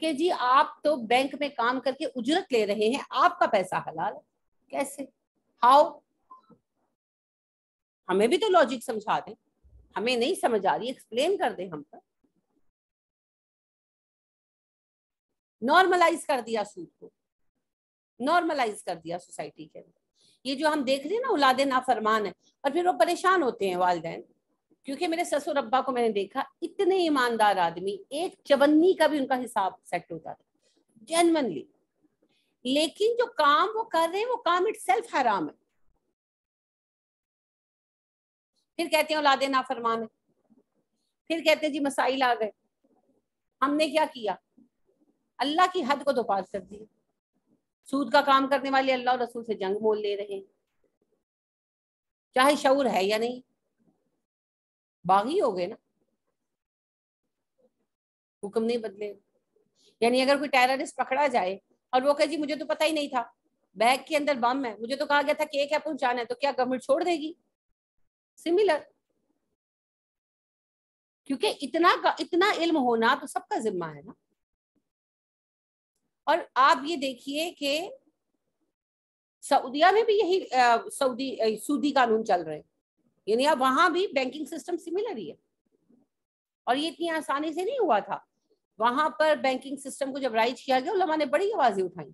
کہ جی آپ تو بینک میں کام کر کے اجرت لے رہے ہیں, آپ کا پیسہ حلال ہے؟ کیسے؟ ہاؤ؟ ہمیں بھی تو لاجک سمجھا دیں, ہمیں نہیں سمجھ آ رہی, ایکسپلین کر دیں ہم پر. نارملائز کر دیا سود کو, نارملائز کر دیا سوسائٹی کے اندر. یہ جو ہم دیکھ رہے ہیں نا اولاد نافرمان ہے, اور پھر وہ پریشان ہوتے ہیں والدین, کیونکہ میرے سسر ابا کو میں نے دیکھا اتنے ایماندار آدمی, ایک چونی کا بھی ان کا حساب سیٹ ہوتا تھا جینوینلی, لیکن جو کام وہ کر رہے ہیں وہ کام اٹ سیلف حرام ہے. پھر کہتے ہیں اولاد نافرمان ہے, پھر کہتے ہیں جی مسائل آ گئے. ہم نے کیا کیا؟ اللہ کی حد کو تو پار کر دی. سود کا کام کرنے والے اللہ اور رسول سے جنگ مول لے رہے ہیں, چاہے شعور ہے یا نہیں, باغی ہو گئے نا, حکم نہیں بدلے. یعنی اگر کوئی ٹیررسٹ پکڑا جائے اور وہ کہ جی مجھے تو پتہ ہی نہیں تھا بیگ کے اندر بم ہے, مجھے تو کہا گیا تھا کیک ہے پہنچانا ہے, تو کیا گورنمنٹ چھوڑ دے گی؟ سملر, کیونکہ اتنا علم ہونا تو سب کا ذمہ ہے نا. اور آپ یہ دیکھیے کہ سعودیہ میں بھی یہی سودی قانون چل رہے ہیں, یعنی اب وہاں بھی بینکنگ سسٹم سملر ہی ہے. اور یہ اتنی آسانی سے نہیں ہوا تھا. وہاں پر بینکنگ سسٹم کو جب رائج کیا گیا, علماء نے بڑی آوازیں اٹھائیں,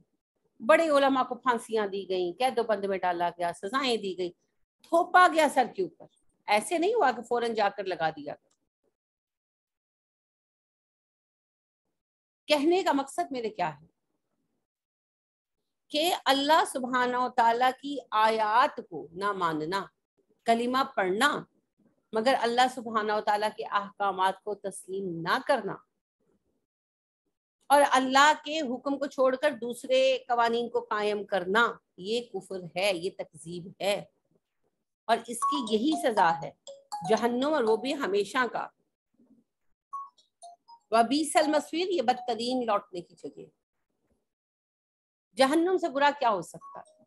بڑے علماء کو پھانسیاں دی گئیں, قید و بند میں ڈالا گیا, سزائیں دی گئی, تھوپا گیا سر کے اوپر. ایسے نہیں ہوا کہ فوراً جا کر لگا دیا. کہنے کا مقصد میرے کیا ہے کہ اللہ سبحانہ و تعالیٰ کی آیات کو نہ ماننا, کلمہ پڑھنا مگر اللہ سبحانہ و تعالیٰ کے احکامات کو تسلیم نہ کرنا, اور اللہ کے حکم کو چھوڑ کر دوسرے قوانین کو قائم کرنا, یہ کفر ہے, یہ تکذیب ہے, اور اس کی یہی سزا ہے جہنم, اور وہ بھی ہمیشہ کا. وبئس المصیر, یہ بدترین لوٹنے کی جگہ. جہنم سے برا کیا ہو سکتا ہے؟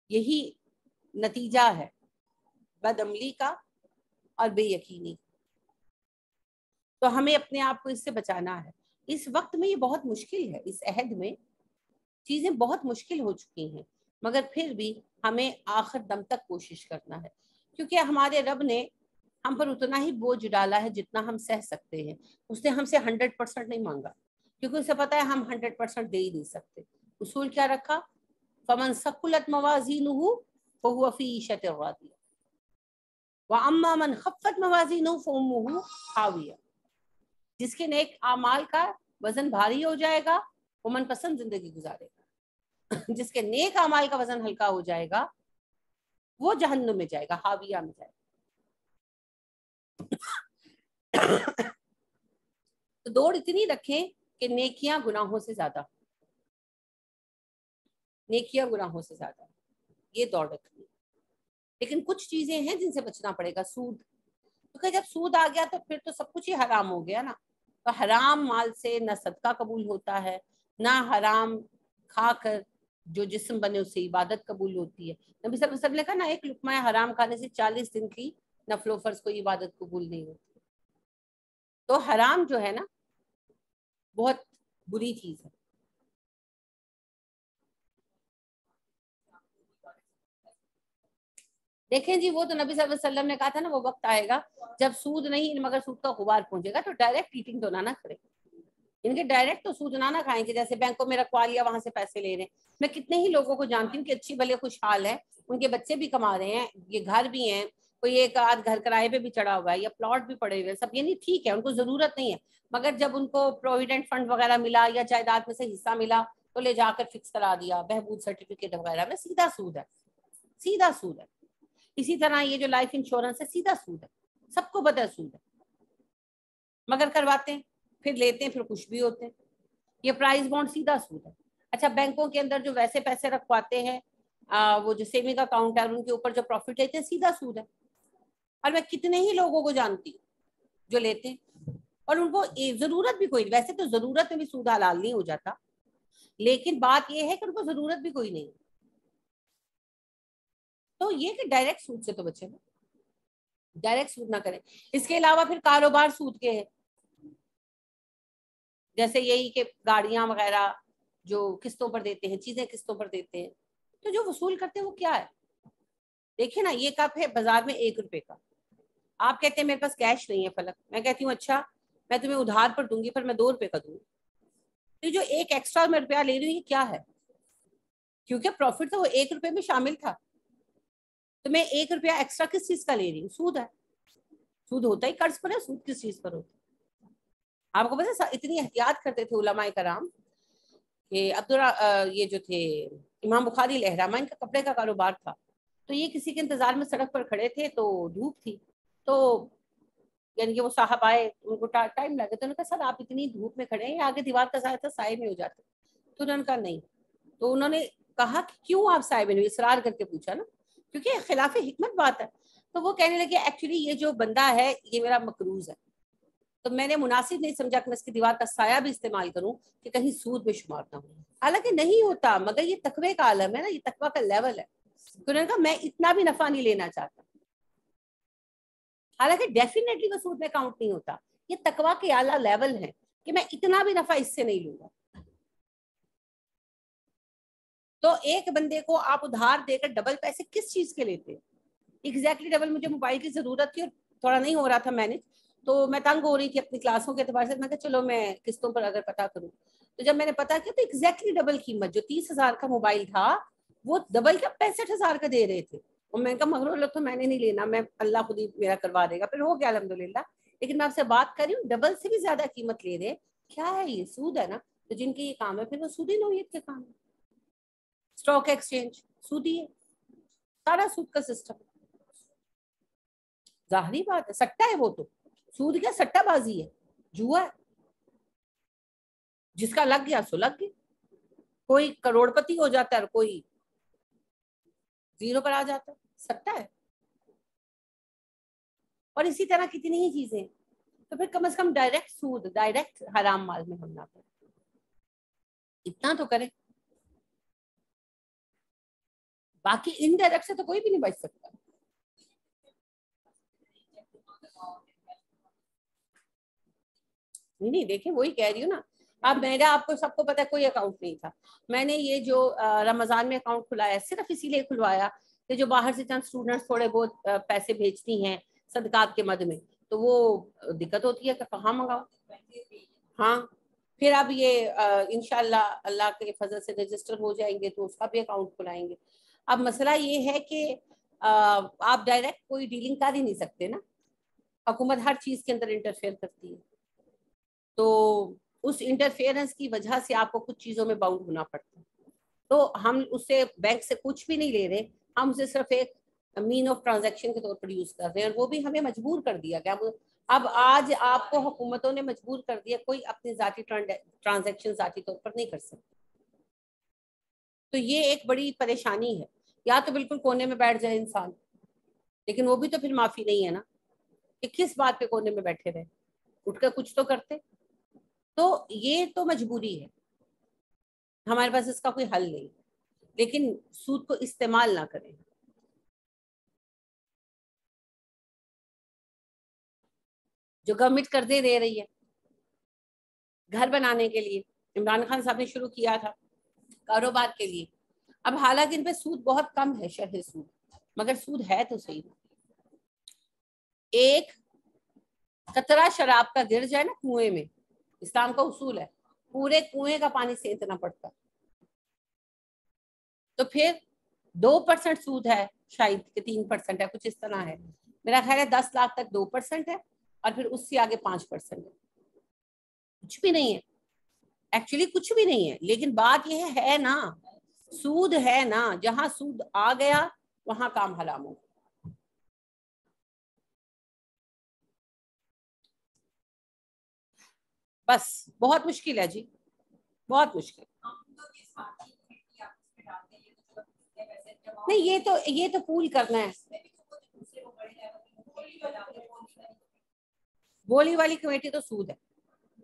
یہی نتیجہ ہے بد عملی کا اور بے یقینی. تو ہمیں اپنے آپ کو اس سے بچانا ہے. اس وقت میں یہ بہت مشکل ہے, اس عہد میں چیزیں بہت مشکل ہو چکی ہیں, مگر پھر بھی ہمیں آخر دم تک کوشش کرنا ہے, کیونکہ ہمارے رب نے ہم پر اتنا ہی بوجھ ڈالا ہے جتنا ہم سہ سکتے ہیں. اس نے ہم سے 100% نہیں مانگا, کیونکہ اسے پتا ہے ہم 100% دے ہی نہیں سکتے. اصول کیا رکھا؟ فمن ثقلت موازینہ فہو فی عیشۃ راضیہ واما من خفت موازینہ فامہ ہاویہ. جس کے نیک اعمال کا وزن بھاری ہو جائے گا وہ من پسند زندگی گزارے گا, جس کے نیک اعمال کا وزن ہلکا ہو جائے گا وہ جہنم میں جائے گا, ہاویہ میں جائے گا. تو دوڑ اتنی رکھیں کہ نیکیاں گناہوں سے زیادہ, نیکیاں گناہوں سے زیادہ, یہ دوڑ رکھنی. لیکن کچھ چیزیں ہیں جن سے بچنا پڑے گا. سود کیونکہ جب سود آ گیا تو پھر تو سب کچھ ہی حرام ہو گیا نا. تو حرام مال سے نہ صدقہ قبول ہوتا ہے، نہ حرام کھا کر جو جسم بنے اس سے عبادت قبول ہوتی ہے. نبی صلی اللہ علیہ وسلم نے کہا نا ایک لقمہ حرام کھانے سے 40 دن کی نفل و فرض کوئی عبادت قبول نہیں ہوتی. تو حرام جو ہے نا بہت بری چیز ہے. دیکھیں جی وہ تو نبی صلی اللہ علیہ وسلم نے کہا تھا نا وہ وقت آئے گا جب سود نہیں مگر سود کا غبار پہنچے گا. تو ڈائریکٹ ایٹنگ تو نہ کرے، ان کے ڈائریکٹ تو سود نہ کھائیں گے. جیسے بینکوں میں رکھوا لیا وہاں سے پیسے لے رہے ہیں. میں کتنے ہی لوگوں کو جانتی ہوں کہ اچھی بھلے خوشحال ہے، ان کے بچے بھی کما رہے ہیں، یہ گھر بھی ہیں، کوئی ایک آدھ گھر کرائے پہ بھی چڑھا ہوا ہے یا پلاٹ بھی پڑے ہوئے سب، یعنی ٹھیک ہے ان کو ضرورت نہیں ہے، مگر جب ان کو پروویڈنٹ فنڈ وغیرہ ملا یا جائیداد میں سے حصہ ملا تو لے جا کر فکس کرا دیا بہبود سرٹیفکیٹ وغیرہ میں. سیدھا سود ہے، سیدھا سود ہے. اسی طرح یہ جو لائف انشورنس ہے سیدھا سود ہے، سب کو پتہ ہے سود ہے، مگر کرواتے ہیں پھر لیتے ہیں پھر خوش بھی ہوتے ہیں. یہ پرائز بانڈ سیدھا سود ہے. اچھا بینکوں کے اندر جو ویسے پیسے رکھواتے ہیں وہ جو سیونگ اکاؤنٹ ہے ان کے اوپر جو پروفٹ لیتے ہیں سیدھا سود ہے. اور میں کتنے ہی لوگوں کو جانتی ہوں جو لیتے ہیں اور ان کو ضرورت بھی کوئی نہیں. ویسے تو ضرورت میں بھی سود حلال نہیں ہو جاتا، لیکن بات یہ ہے کہ ان کو ضرورت بھی کوئی نہیں. تو یہ کہ ڈائریکٹ سود سے تو بچے نا، ڈائریکٹ سود نہ کریں. اس کے علاوہ پھر کاروبار سود کے ہیں، جیسے یہی کہ گاڑیاں وغیرہ جو قسطوں پر دیتے ہیں، چیزیں قسطوں پر دیتے ہیں، تو جو وصول کرتے ہیں وہ کیا ہے. دیکھیں نا یہ کپ ہے بازار میں 1 روپے کا، آپ کہتے ہیں میرے پاس کیش نہیں ہے فلک، میں کہتی ہوں اچھا میں تمہیں ادھار پر دوں گی پر میں 2 روپے کا دوں گی. تو جو ایک ایکسٹرا میں روپیہ لے رہی ہوں یہ کیا ہے؟ کیونکہ پروفٹ تو وہ 1 روپے میں شامل تھا، تو میں 1 روپیہ ایکسٹرا کس چیز کا لے رہی ہوں؟ سود ہے. سود ہوتا ہی قرض پر ہے، سود کس چیز پر ہوتا ہے؟ آپ کو پتہ اتنی احتیاط کرتے تھے علماء کرام کہ یہ جو تھے امام بخاری لہرامہ، ان کا کپڑے کا کاروبار تھا. تو یہ کسی کے انتظار میں سڑک پر کھڑے تھے تو دھوپ تھی، تو یعنی کہ وہ صاحب آئے ان کو ٹائم لگے تو انہوں نے کہا سر آپ اتنی دھوپ میں کھڑے ہیں آگے دیوار کا سایہ تھا سائے میں ہو جاتے. تو انہوں نے کہا نہیں. تو انہوں نے کہا کہ کیوں آپ سائے میں نہیں؟ اصرار کر کے پوچھا نا، کیونکہ خلاف حکمت بات ہے. تو وہ کہنے لگے ایکچولی یہ جو بندہ ہے یہ میرا مقروض ہے، تو میں نے مناسب نہیں سمجھا کہ میں اس کی دیوار کا سایہ بھی استعمال کروں کہ کہیں سود میں شمار نہ ہو. حالانکہ نہیں ہوتا، مگر یہ تقوی کا عالم ہے نا، یہ تقوی کا لیول ہے. تو انہوں نے کہا میں اتنا بھی نفع نہیں لینا چاہتا. حالانکہ ڈیفینیٹلی وہ سود میں کاؤنٹ نہیں ہوتا، یہ تقوی کے اعلیٰ لیول ہے کہ میں اتنا بھی نفع اس سے نہیں لوں گا. تو ایک بندے کو آپ ادھار دے کر ڈبل پیسے کس چیز کے لیتے ہیں؟ Exactly double. مجھے موبائل کی ضرورت تھی اور تھوڑا نہیں ہو رہا تھا مینج، تو میں تنگ ہو رہی تھی اپنی کلاسوں کے اعتبار سے. میں کہا چلو میں قسطوں پر اگر پتا کروں، تو جب میں نے پتا کیا تو ایگزیکٹلی ڈبل قیمت. جو 30,000 کا موبائل تھا وہ ڈبل کا 65,000 کا دے رہے تھے. اور میں نے کہا مغرور لوگ تو میں نے نہیں لینا، میں اللہ خود ہی میرا کروا دے گا. پھر ہو گیا الحمدللہ. لیکن میں آپ سے بات کر رہی ہوں ڈبل سے بھی زیادہ قیمت لے رہے. کیا ہے یہ؟ سود ہے نا. تو جن کی یہ کام ہے پھر وہ سودی نوعیت کے کام ہے. اسٹاک ایکسچینج سودی ہے، سارا سود کا سسٹم. ظاہری بات ہے سٹا ہے وہ تو. سود کیا سٹا بازی ہے، جوا ہے. جس کا لگ گیا سو لگ گیا. کوئی کروڑ پتی ہو جاتا ہے اور کوئی زیرو پر آ جاتا ہے. سٹا ہے. اور اسی طرح کتنی ہی چیزیں. تو پھر کم از کم ڈائریکٹ سود، ڈائریکٹ حرام مال میں ہم نہ کریں، اتنا تو کریں. باقی انڈائریکٹ سے تو کوئی بھی نہیں بچ سکتا. نہیں دیکھیں وہی کہہ رہی ہوں نا. اب میرا آپ کو سب کو پتا ہے کوئی اکاؤنٹ نہیں تھا. میں نے یہ جو رمضان میں اکاؤنٹ کھلایا صرف اسی لیے کھلوایا کہ جو باہر سے چند اسٹوڈنٹس تھوڑے بہت پیسے بھیجتی ہیں صدقات کے مد میں، تو وہ دقت ہوتی ہے کہ کہاں منگاؤ. ہاں پھر اب یہ انشاءاللہ اللہ کے فضل سے رجسٹر ہو جائیں گے تو اس کا بھی اکاؤنٹ کھلائیں گے. اب مسئلہ یہ ہے کہ آپ ڈائریکٹ کوئی ڈیلنگ کر ہی نہیں سکتے نا. حکومت ہر چیز کے اندر انٹرفیئر کرتی ہے، تو اس انٹرفیئرنس کی وجہ سے آپ کو کچھ چیزوں میں باؤنڈ ہونا پڑتا ہے. تو ہم اس سے بینک سے کچھ بھی نہیں لے رہے، ہم اسے صرف ایک مین آف ٹرانزیکشن کے طور پر یوز کر رہے ہیں. اور وہ بھی ہمیں مجبور کر دیا گیا. اب آج آپ کو حکومتوں نے مجبور کر دیا کوئی اپنی ذاتی ٹرانزیکشن ذاتی طور پر نہیں کر سکتا. تو یہ ایک بڑی پریشانی ہے. یا تو بالکل کونے میں بیٹھ جائے انسان، لیکن وہ بھی تو پھر معافی نہیں ہے نا کہ کس بات پہ کونے میں بیٹھے رہے, اٹھ کر کچھ تو کرتے. تو یہ تو مجبوری ہے, ہمارے پاس اس کا کوئی حل نہیں, لیکن سود کو استعمال نہ کریں. جو گورنمنٹ قرضے دے رہی ہے گھر بنانے کے لیے, عمران خان صاحب نے شروع کیا تھا کاروبار کے لیے, اب حالانکہ ان پہ سود بہت کم ہے, شرح سود, مگر سود ہے تو صحیح. ایک قطرہ شراب کا گر جائے نا کنویں میں, اسلام کا اصول ہے پورے کنویں کا پانی سینتنا پڑتا. تو پھر 2% سود ہے, شاید کہ 3% ہے, کچھ اس طرح ہے. میرا خیال ہے 10 لاکھ تک 2% ہے, اور پھر اس سے آگے 5% ہے. کچھ بھی نہیں ہے, ایکچولی کچھ بھی نہیں ہے. لیکن بات یہ ہے نا, سود ہے نا, جہاں سود آ گیا وہاں کام حرام ہو. بس بہت مشکل ہے جی, بہت مشکل. نہیں, یہ تو پول کرنا ہے. بولی والی کمیٹی تو سود ہے,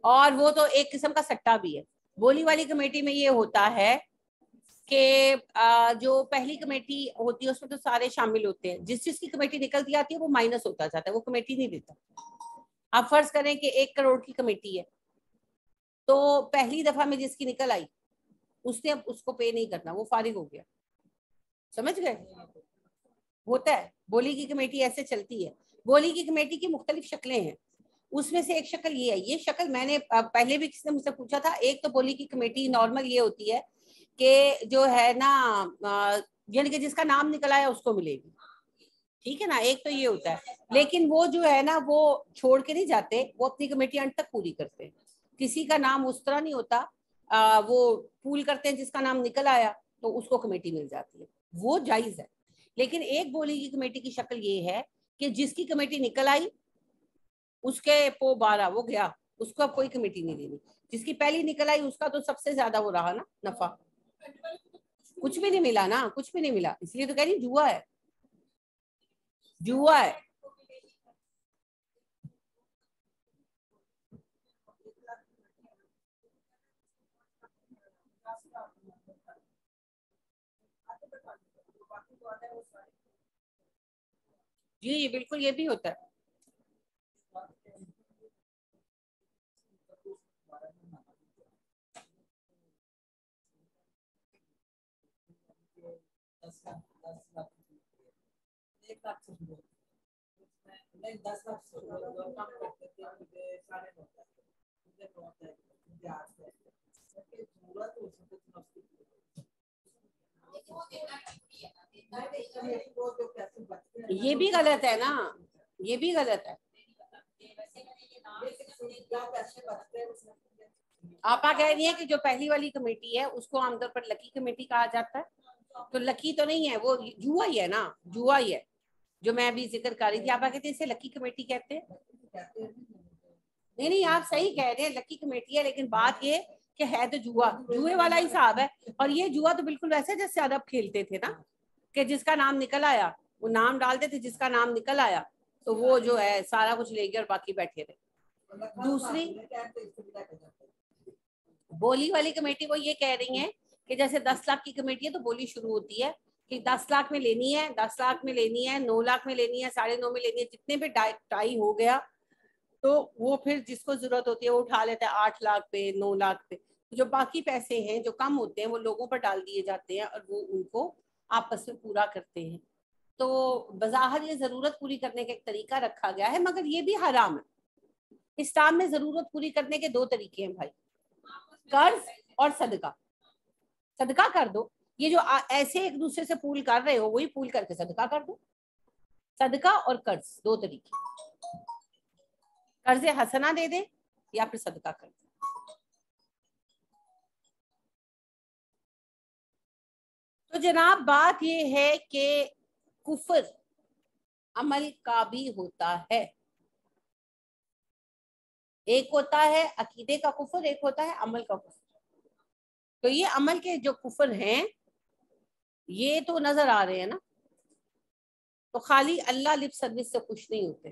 اور وہ تو ایک قسم کا سٹا بھی ہے. بولی والی کمیٹی میں یہ ہوتا ہے کہ جو پہلی کمیٹی ہوتی ہے اس میں تو سارے شامل ہوتے ہیں, جس چیز کی کمیٹی نکلتی آتی ہے وہ مائنس ہوتا جاتا ہے, وہ کمیٹی نہیں دیتا. آپ فرض کریں کہ 1 کروڑ کی کمیٹی ہے, تو پہلی دفعہ میں جس کی نکل آئی اس نے اب اس کو پے نہیں کرنا, وہ فارغ ہو گیا. سمجھ گئے؟ ہوتا ہے بولی کی کمیٹی ایسے چلتی ہے. بولی کی کمیٹی کی مختلف شکلیں ہیں, اس میں سے ایک شکل یہ ہے. یہ شکل میں نے پہلے بھی کسی نے مجھ سے پوچھا تھا. ایک تو بولی کی کمیٹی نارمل یہ ہوتی ہے کہ جو ہے نا, یعنی کہ جس کا نام نکل آیا اس کو ملے گی, ٹھیک ہے نا, ایک تو یہ ہوتا ہے. لیکن وہ جو ہے نا وہ چھوڑ کے نہیں جاتے, وہ اپنی کمیٹی انت تک پوری کرتے ہیں. کسی کا نام اس طرح نہیں ہوتا, وہ پول کرتے ہیں جس کا نام نکل آیا تو اس کو کمیٹی مل جاتی ہے, وہ جائز ہے. لیکن ایک بولی کی کمیٹی کی شکل یہ ہے کہ جس کی کمیٹی نکل آئی اس کے پو 12 وہ گیا, اس کو اب کوئی کمیٹی نہیں دینی. جس کی پہلی نکل آئی اس کا تو سب سے زیادہ وہ رہا نا نفع. کچھ بھی نہیں ملا نا, کچھ بھی نہیں ملا, اس لیے تو کہہ رہی جوا ہے, جوا ہے. جی بالکل, یہ بھی ہوتا ہے. یہ بھی غلط ہے نا, یہ بھی غلط ہے. آپا کہہ رہی ہیں کہ جو پہلی والی کمیٹی ہے اس کو عام طور پر لکی کمیٹی کہا جاتا ہے. تو لکی تو نہیں ہے, وہ جوا ہی ہے نا, جوا ہی ہے جو میں ابھی ذکر کر رہی تھی. آپا کہتے ہیں اسے لکی کمیٹی کہتے ہیں. نہیں نہیں, آپ صحیح کہہ رہے ہیں, لکی کمیٹی ہے, لیکن بات یہ کہ ہے تو جوا, جوئے والا ہی حساب ہے. اور یہ جوا تو بالکل ویسے جیسے ادب کھیلتے تھے نا, کہ جس کا نام نکل آیا وہ نام ڈالتے تھے, جس کا نام نکل آیا تو وہ جو ہے سارا کچھ لے گیا اور باقی بیٹھے رہے. دوسری بولی والی کمیٹی وہ یہ کہہ رہی ہیں کہ جیسے 10 لاکھ کی کمیٹی ہے تو بولی شروع ہوتی ہے کہ 10 لاکھ میں لینی ہے, 10 لاکھ میں لینی ہے, 9 لاکھ میں لینی ہے, 9.5 میں لینی ہے. جتنے بھی ٹائی ہو گیا تو وہ پھر جس کو ضرورت ہوتی ہے وہ اٹھا لیتا ہے 8 لاکھ پہ, 9 لاکھ پہ. جو باقی پیسے ہیں جو کم ہوتے ہیں وہ لوگوں پر ڈال دیے جاتے ہیں اور وہ ان کو آپس میں پورا کرتے ہیں. تو بظاہر یہ ضرورت پوری کرنے کا ایک طریقہ رکھا گیا ہے, مگر یہ بھی حرام ہے. اسلام میں ضرورت پوری کرنے کے 2 طریقے ہیں بھائی, قرض اور صدقہ. صدقہ کر دو, یہ جو ایسے ایک دوسرے سے پول کر رہے ہو وہی پول کر کے صدقہ کر دو. صدقہ اور قرض 2 طریقے, قرض حسنہ دے دے یا پھر صدقہ کر دے. تو جناب بات یہ ہے کہ کفر عمل کا بھی ہوتا ہے. ایک ہوتا ہے عقیدے کا کفر, ایک ہوتا ہے عمل کا کفر. تو یہ عمل کے جو کفر ہیں یہ تو نظر آ رہے ہیں نا, تو خالی اللہ لپ سروس سے خوش نہیں ہوتے.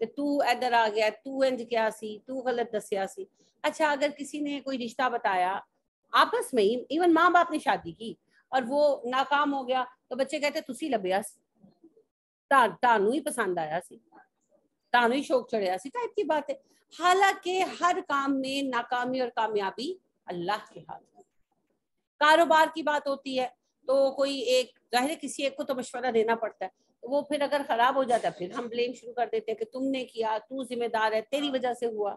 کہ تو ادھر آ گیا, تو انج کیا سی, تو غلط دسیا سی. اچھا اگر کسی نے کوئی رشتہ بتایا آپس میں ہی, ایون ماں باپ نے شادی کی اور وہ ناکام ہو گیا, تو بچے کہتے تسی لبیا سی, تانوں ہی پسند آیا سی, تانوں ہی شوق چڑھیا سی, ٹائپ کی بات ہے. حالانکہ ہر کام میں ناکامی اور کامیابی اللہ کے ہاتھ میں. کاروبار کی بات ہوتی ہے تو کوئی ایک, ظاہر ہے کسی ایک کو تو مشورہ دینا پڑتا ہے, وہ پھر اگر خراب ہو جاتا ہے پھر ہم بلیم شروع کر دیتے ہیں کہ تم نے کیا, تو ذمہ دار ہے, تیری وجہ سے ہوا.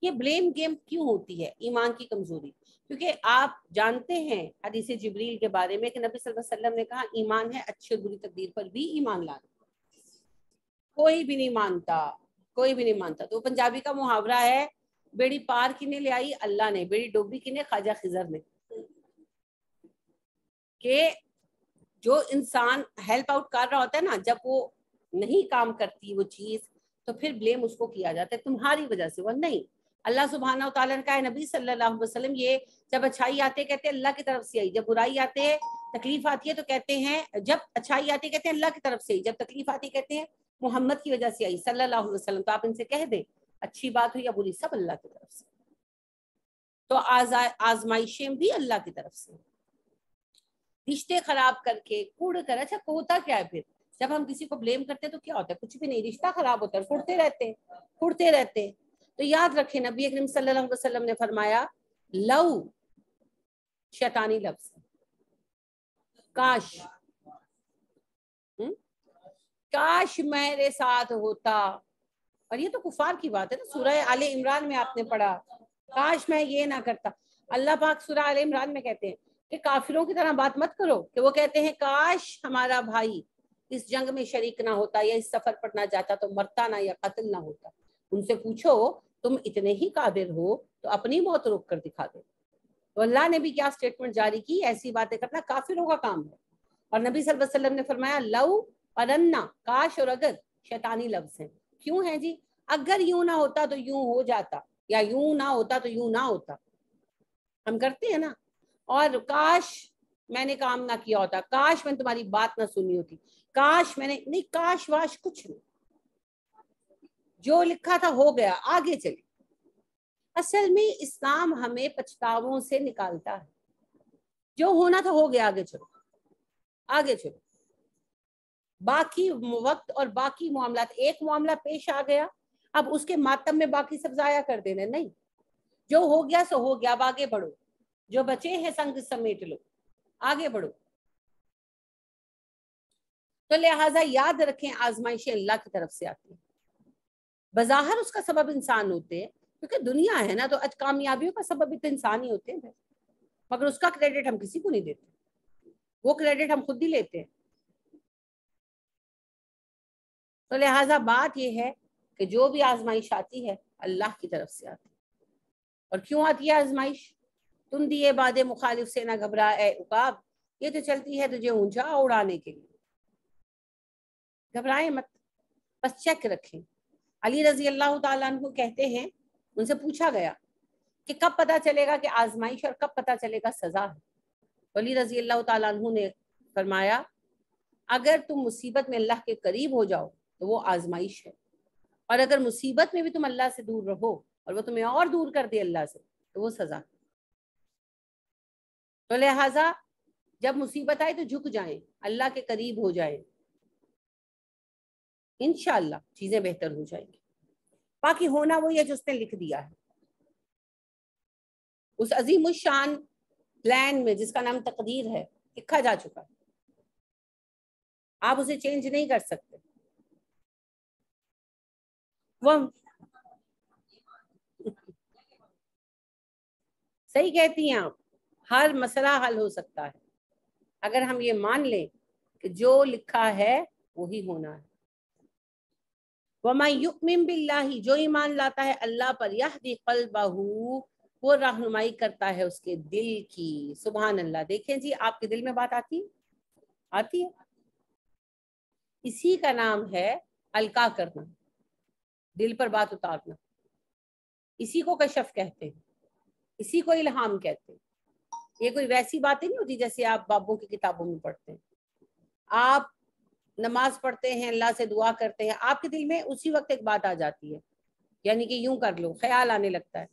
یہ بلیم گیم کیوں ہوتی ہے؟ ایمان کی کمزوری. کیونکہ آپ جانتے ہیں حدیث جبریل کے بارے میں کہ نبی صلی اللہ علیہ وسلم نے کہا ایمان ہے اچھی اور بری تقدیر پر بھی ایمان لانا. کوئی بھی نہیں مانتا, کوئی بھی نہیں مانتا. تو پنجابی کا محاورہ ہے, بیڑی پار کنے لے آئی اللہ نے, بیڑی ڈوبی کنے خواجہ خضر نے. کہ جو انسان ہیلپ آؤٹ کر رہا ہوتا ہے نا, جب وہ نہیں کام کرتی وہ چیز تو پھر بلیم اس کو کیا جاتا ہے تمہاری وجہ سے. وہ نہیں, اللہ سبحانہ و تعالیٰ نے کہا ہے نبی صلی اللہ علیہ وسلم, یہ جب اچھائی آتے کہتے ہیں اللہ کی طرف سے آئی, جب برائی آتے تکلیف آتی ہے تو کہتے ہیں, جب اچھائی آتی کہتے ہیں اللہ کی طرف سے آئی, جب تکلیف آتی کہتے ہیں محمد کی وجہ سے آئی صلی اللہ علیہ وسلم. تو آپ ان سے کہہ دیں اچھی بات ہو یا بری سب اللہ کی طرف سے. تو آزمائشیں بھی اللہ کی طرف سے. رشتے خراب کر کے کوڑ کر, اچھا ہوتا کیا ہے پھر جب ہم کسی کو بلیم کرتے ہیں تو کیا ہوتا ہے؟ کچھ بھی نہیں, رشتہ خراب ہوتا ہے, پھوڑتے رہتے. تو یاد رکھیں نبی اکرم صلی اللہ علیہ وسلم نے فرمایا لو شیطانی لفظ, کاش, کاش میرے ساتھ ہوتا. اور یہ تو کفار کی بات ہے نا, سورہ آل عمران میں آپ نے پڑھا کاش میں یہ نہ کرتا. اللہ پاک سورہ آل عمران میں کہتے ہیں کہ کافروں کی طرح بات مت کرو کہ وہ کہتے ہیں کاش ہمارا بھائی اس جنگ میں شریک نہ ہوتا یا اس سفر پر نہ جاتا تو مرتا نہ یا قتل نہ ہوتا. ان سے پوچھو تم اتنے ہی قادر ہو تو اپنی موت روک کر دکھا دو. تو اللہ نے بھی کیا سٹیٹمنٹ جاری کی, ایسی باتیں کرنا کافروں کا کام ہے. اور نبی صلی اللہ علیہ وسلم نے فرمایا لو اور انا, کاش اور اگر شیطانی لفظ ہیں. کیوں ہے جی؟ اگر یوں نہ ہوتا تو یوں ہو جاتا, یا یوں نہ ہوتا تو یوں نہ ہوتا, ہم کرتے ہیں نا. اور کاش میں نے کام نہ کیا ہوتا, کاش میں تمہاری بات نہ سنی ہوتی, کاش میں نے نہیں, کاش واش کچھ نہیں, جو لکھا تھا ہو گیا, آگے چلے. اصل میں اسلام ہمیں پچھتاووں سے نکالتا ہے, جو ہونا تھا ہو گیا, آگے چلو, آگے چلو. باقی وقت اور باقی معاملات, ایک معاملہ پیش آ گیا اب اس کے ماتم میں باقی سب ضائع کر دینا نہیں, جو ہو گیا سو ہو گیا, اب آگے بڑھو, جو بچے ہیں سنگ سمیٹ لو, آگے بڑھو. تو لہٰذا یاد رکھیں آزمائشیں اللہ کی طرف سے آتی ہیں. بظاہر اس کا سبب انسان ہوتے ہیں کیونکہ دنیا ہے نا, تو کامیابیوں کا سبب بھی تو انسان ہی ہوتے ہیں, مگر اس کا کریڈٹ ہم کسی کو نہیں دیتے, وہ کریڈٹ ہم خود ہی لیتے ہیں. تو لہٰذا بات یہ ہے کہ جو بھی آزمائش آتی ہے اللہ کی طرف سے آتی ہے. اور کیوں آتی ہے آزمائش؟ تم دیے باد مخالف سے نہ گھبرا اے عقاب, یہ تو چلتی ہے تجھے اونچا اڑانے کے لیے, گھبرائیں مت, بس چیک رکھیں. علی رضی اللہ تعالیٰ عنہ کہتے ہیں, ان سے پوچھا گیا کہ کب پتا چلے گا کہ آزمائش اور کب پتا چلے گا سزا ہے. علی رضی اللہ تعالیٰ عنہ نے فرمایا اگر تم مصیبت میں اللہ کے قریب ہو جاؤ تو وہ آزمائش ہے, اور اگر مصیبت میں بھی تم اللہ سے دور رہو اور وہ تمہیں اور دور کر دے اللہ سے تو وہ سزا. تو لہٰذا جب مصیبت آئے تو جھک جائیں, اللہ کے قریب ہو جائیں, انشاءاللہ چیزیں بہتر ہو جائیں گی. باقی ہونا وہی ہے جو اس نے لکھ دیا ہے, اس عظیم الشان پلان میں جس کا نام تقدیر ہے, لکھا جا چکا ہے, آپ اسے چینج نہیں کر سکتے. وہ صحیح کہتی ہیں آپ, ہر مسئلہ حل ہو سکتا ہے اگر ہم یہ مان لیں کہ جو لکھا ہے وہی ہونا ہے. وَمَن يُؤْمِن بِاللَّهِ, جو ایمان لاتا ہے اللہ پر, يَهْدِ قَلْبَهُ, وہ رہنمائی کرتا ہے اس کے دل کی. سبحان اللہ. دیکھیں جی آپ کے دل میں بات آتی ہے, اسی کا نام ہے القا کرنا, دل پر بات اتارنا. اسی کو کشف کہتے ہیں, اسی کو الہام کہتے ہیں. یہ کوئی ویسی باتیں نہیں ہوتی جیسے آپ بابوں کی کتابوں میں پڑھتے ہیں. آپ نماز پڑھتے ہیں, اللہ سے دعا کرتے ہیں, آپ کے دل میں اسی وقت ایک بات آ جاتی ہے, یعنی کہ یوں کر لو, خیال آنے لگتا ہے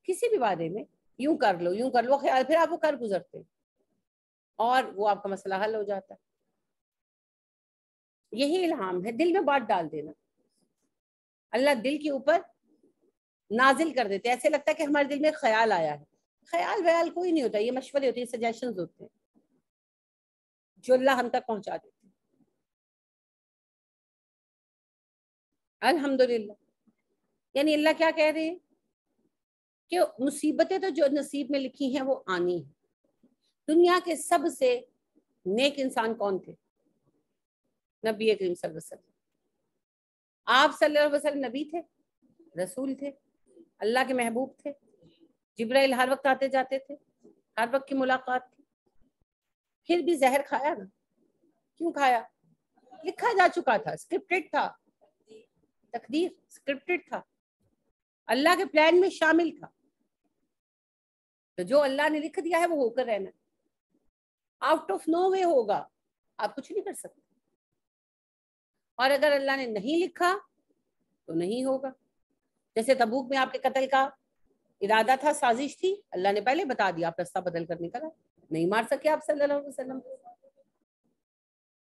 کسی بھی بارے میں, یوں کر لو یوں کر لو خیال, پھر آپ وہ کر گزرتے ہیں اور وہ آپ کا مسئلہ حل ہو جاتا ہے. یہی الہام ہے, دل میں بات ڈال دینا. اللہ دل کے اوپر نازل کر دیتے, ایسے لگتا ہے کہ ہمارے دل میں خیال آیا ہے. خیال ویال کوئی نہیں ہوتا, یہ مشورے ہوتے ہیں, سجیشنز ہوتے ہیں جو اللہ ہم تک پہنچا دیتے ہیں. الحمدللہ. یعنی اللہ کیا کہہ رہے ہیں کہ مصیبتیں تو جو نصیب میں لکھی ہیں وہ آنی ہیں. دنیا کے سب سے نیک انسان کون تھے؟ نبی کریم صلی اللہ علیہ وسلم. آپ صلی اللہ علیہ وسلم نبی تھے, رسول تھے, اللہ کے محبوب تھے. جبرائیل ہر وقت آتے جاتے تھے, ہر وقت کی ملاقات تھی. پھر بھی زہر کھایا نا. کیوں کھایا؟ لکھا جا چکا تھا, اسکرپٹڈ تھا, تقدیر اسکرپٹڈ تھا, اللہ کے پلان میں شامل تھا. تو جو اللہ نے لکھ دیا ہے وہ ہو کر رہنا, آؤٹ آف نو وے ہوگا, آپ کچھ نہیں کر سکتے. اور اگر اللہ نے نہیں لکھا تو نہیں ہوگا. جیسے تبوک میں آپ کے قتل کا ارادہ تھا, سازش تھی, اللہ نے پہلے بتا دیا, آپ رستہ بدل کر نکلا, نہیں مار سکے آپ صلی اللہ علیہ وسلم.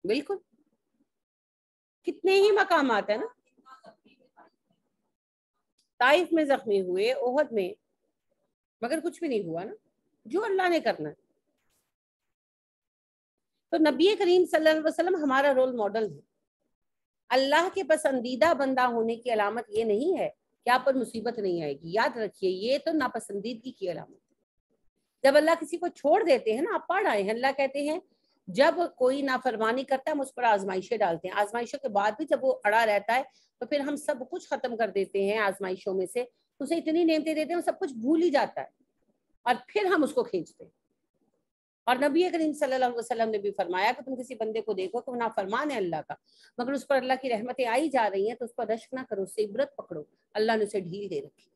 بالکل. کتنے ہی مقامات ہیں نا, طائف میں زخمی ہوئے, احد میں, مگر کچھ بھی نہیں ہوا نا, جو اللہ نے کرنا ہے. تو نبی کریم صلی اللہ علیہ وسلم ہمارا رول ماڈل ہے. اللہ کے پسندیدہ بندہ ہونے کی علامت یہ نہیں ہے کہ آپ پر مصیبت نہیں آئے گی. یاد رکھیے, یہ تو ناپسندیدگی کی علامت ہے. جب اللہ کسی کو چھوڑ دیتے ہیں نا, آپ پڑھ آئے ہیں, اللہ کہتے ہیں جب کوئی نافرمانی کرتا ہے ہم اس پر آزمائشیں ڈالتے ہیں, آزمائشوں کے بعد بھی جب وہ اڑا رہتا ہے تو پھر ہم سب کچھ ختم کر دیتے ہیں آزمائشوں میں سے, اسے اتنی نعمتیں دیتے ہیں وہ سب کچھ بھول ہی جاتا ہے, اور پھر ہم اس کو کھینچتے ہیں. اور نبی کریم صلی اللہ علیہ وسلم نے بھی فرمایا کہ تم کسی بندے کو دیکھو کہ وہ نافرمان ہے اللہ کا, مگر اس پر اللہ کی رحمتیں آئی جا رہی ہیں, تو اس پر رشک نہ کرو, اس سے عبرت پکڑو, اللہ نے اسے ڈھیل دے رکھی.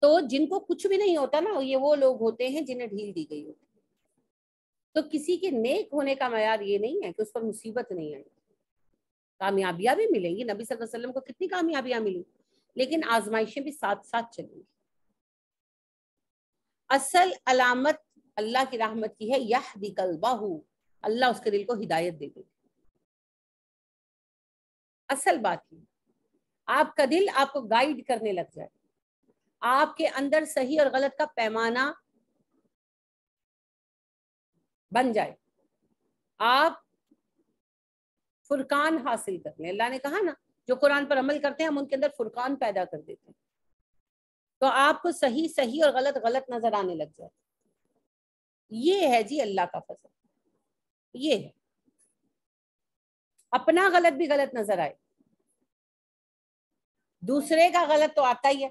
تو جن کو کچھ بھی نہیں ہوتا نا, یہ وہ لوگ ہوتے ہیں جنہیں ڈھیل دی گئی ہوتی. تو کسی کے نیک ہونے کا معیار یہ نہیں ہے کہ اس پر مصیبت نہیں آئی. کامیابیاں بھی ملیں گی, نبی صلی اللہ علیہ وسلم کو کتنی کامیابیاں ملی, لیکن آزمائشیں بھی ساتھ ساتھ چلیں گی. اصل علامت اللہ کی رحمت کی ہے, یہدی قلبہ, اللہ اس کے دل کو ہدایت دے دے. اصل بات یہ, آپ کا دل آپ کو گائیڈ کرنے لگ جائے, آپ کے اندر صحیح اور غلط کا پیمانہ بن جائے, آپ فرقان حاصل کر لیں. اللہ نے کہا نا, جو قرآن پر عمل کرتے ہیں ہم ان کے اندر فرقان پیدا کر دیتے ہیں. تو آپ کو صحیح صحیح اور غلط غلط نظر آنے لگ جائے. یہ ہے جی اللہ کا فضل, یہ ہے. اپنا غلط بھی غلط نظر آئے, دوسرے کا غلط تو آتا ہی ہے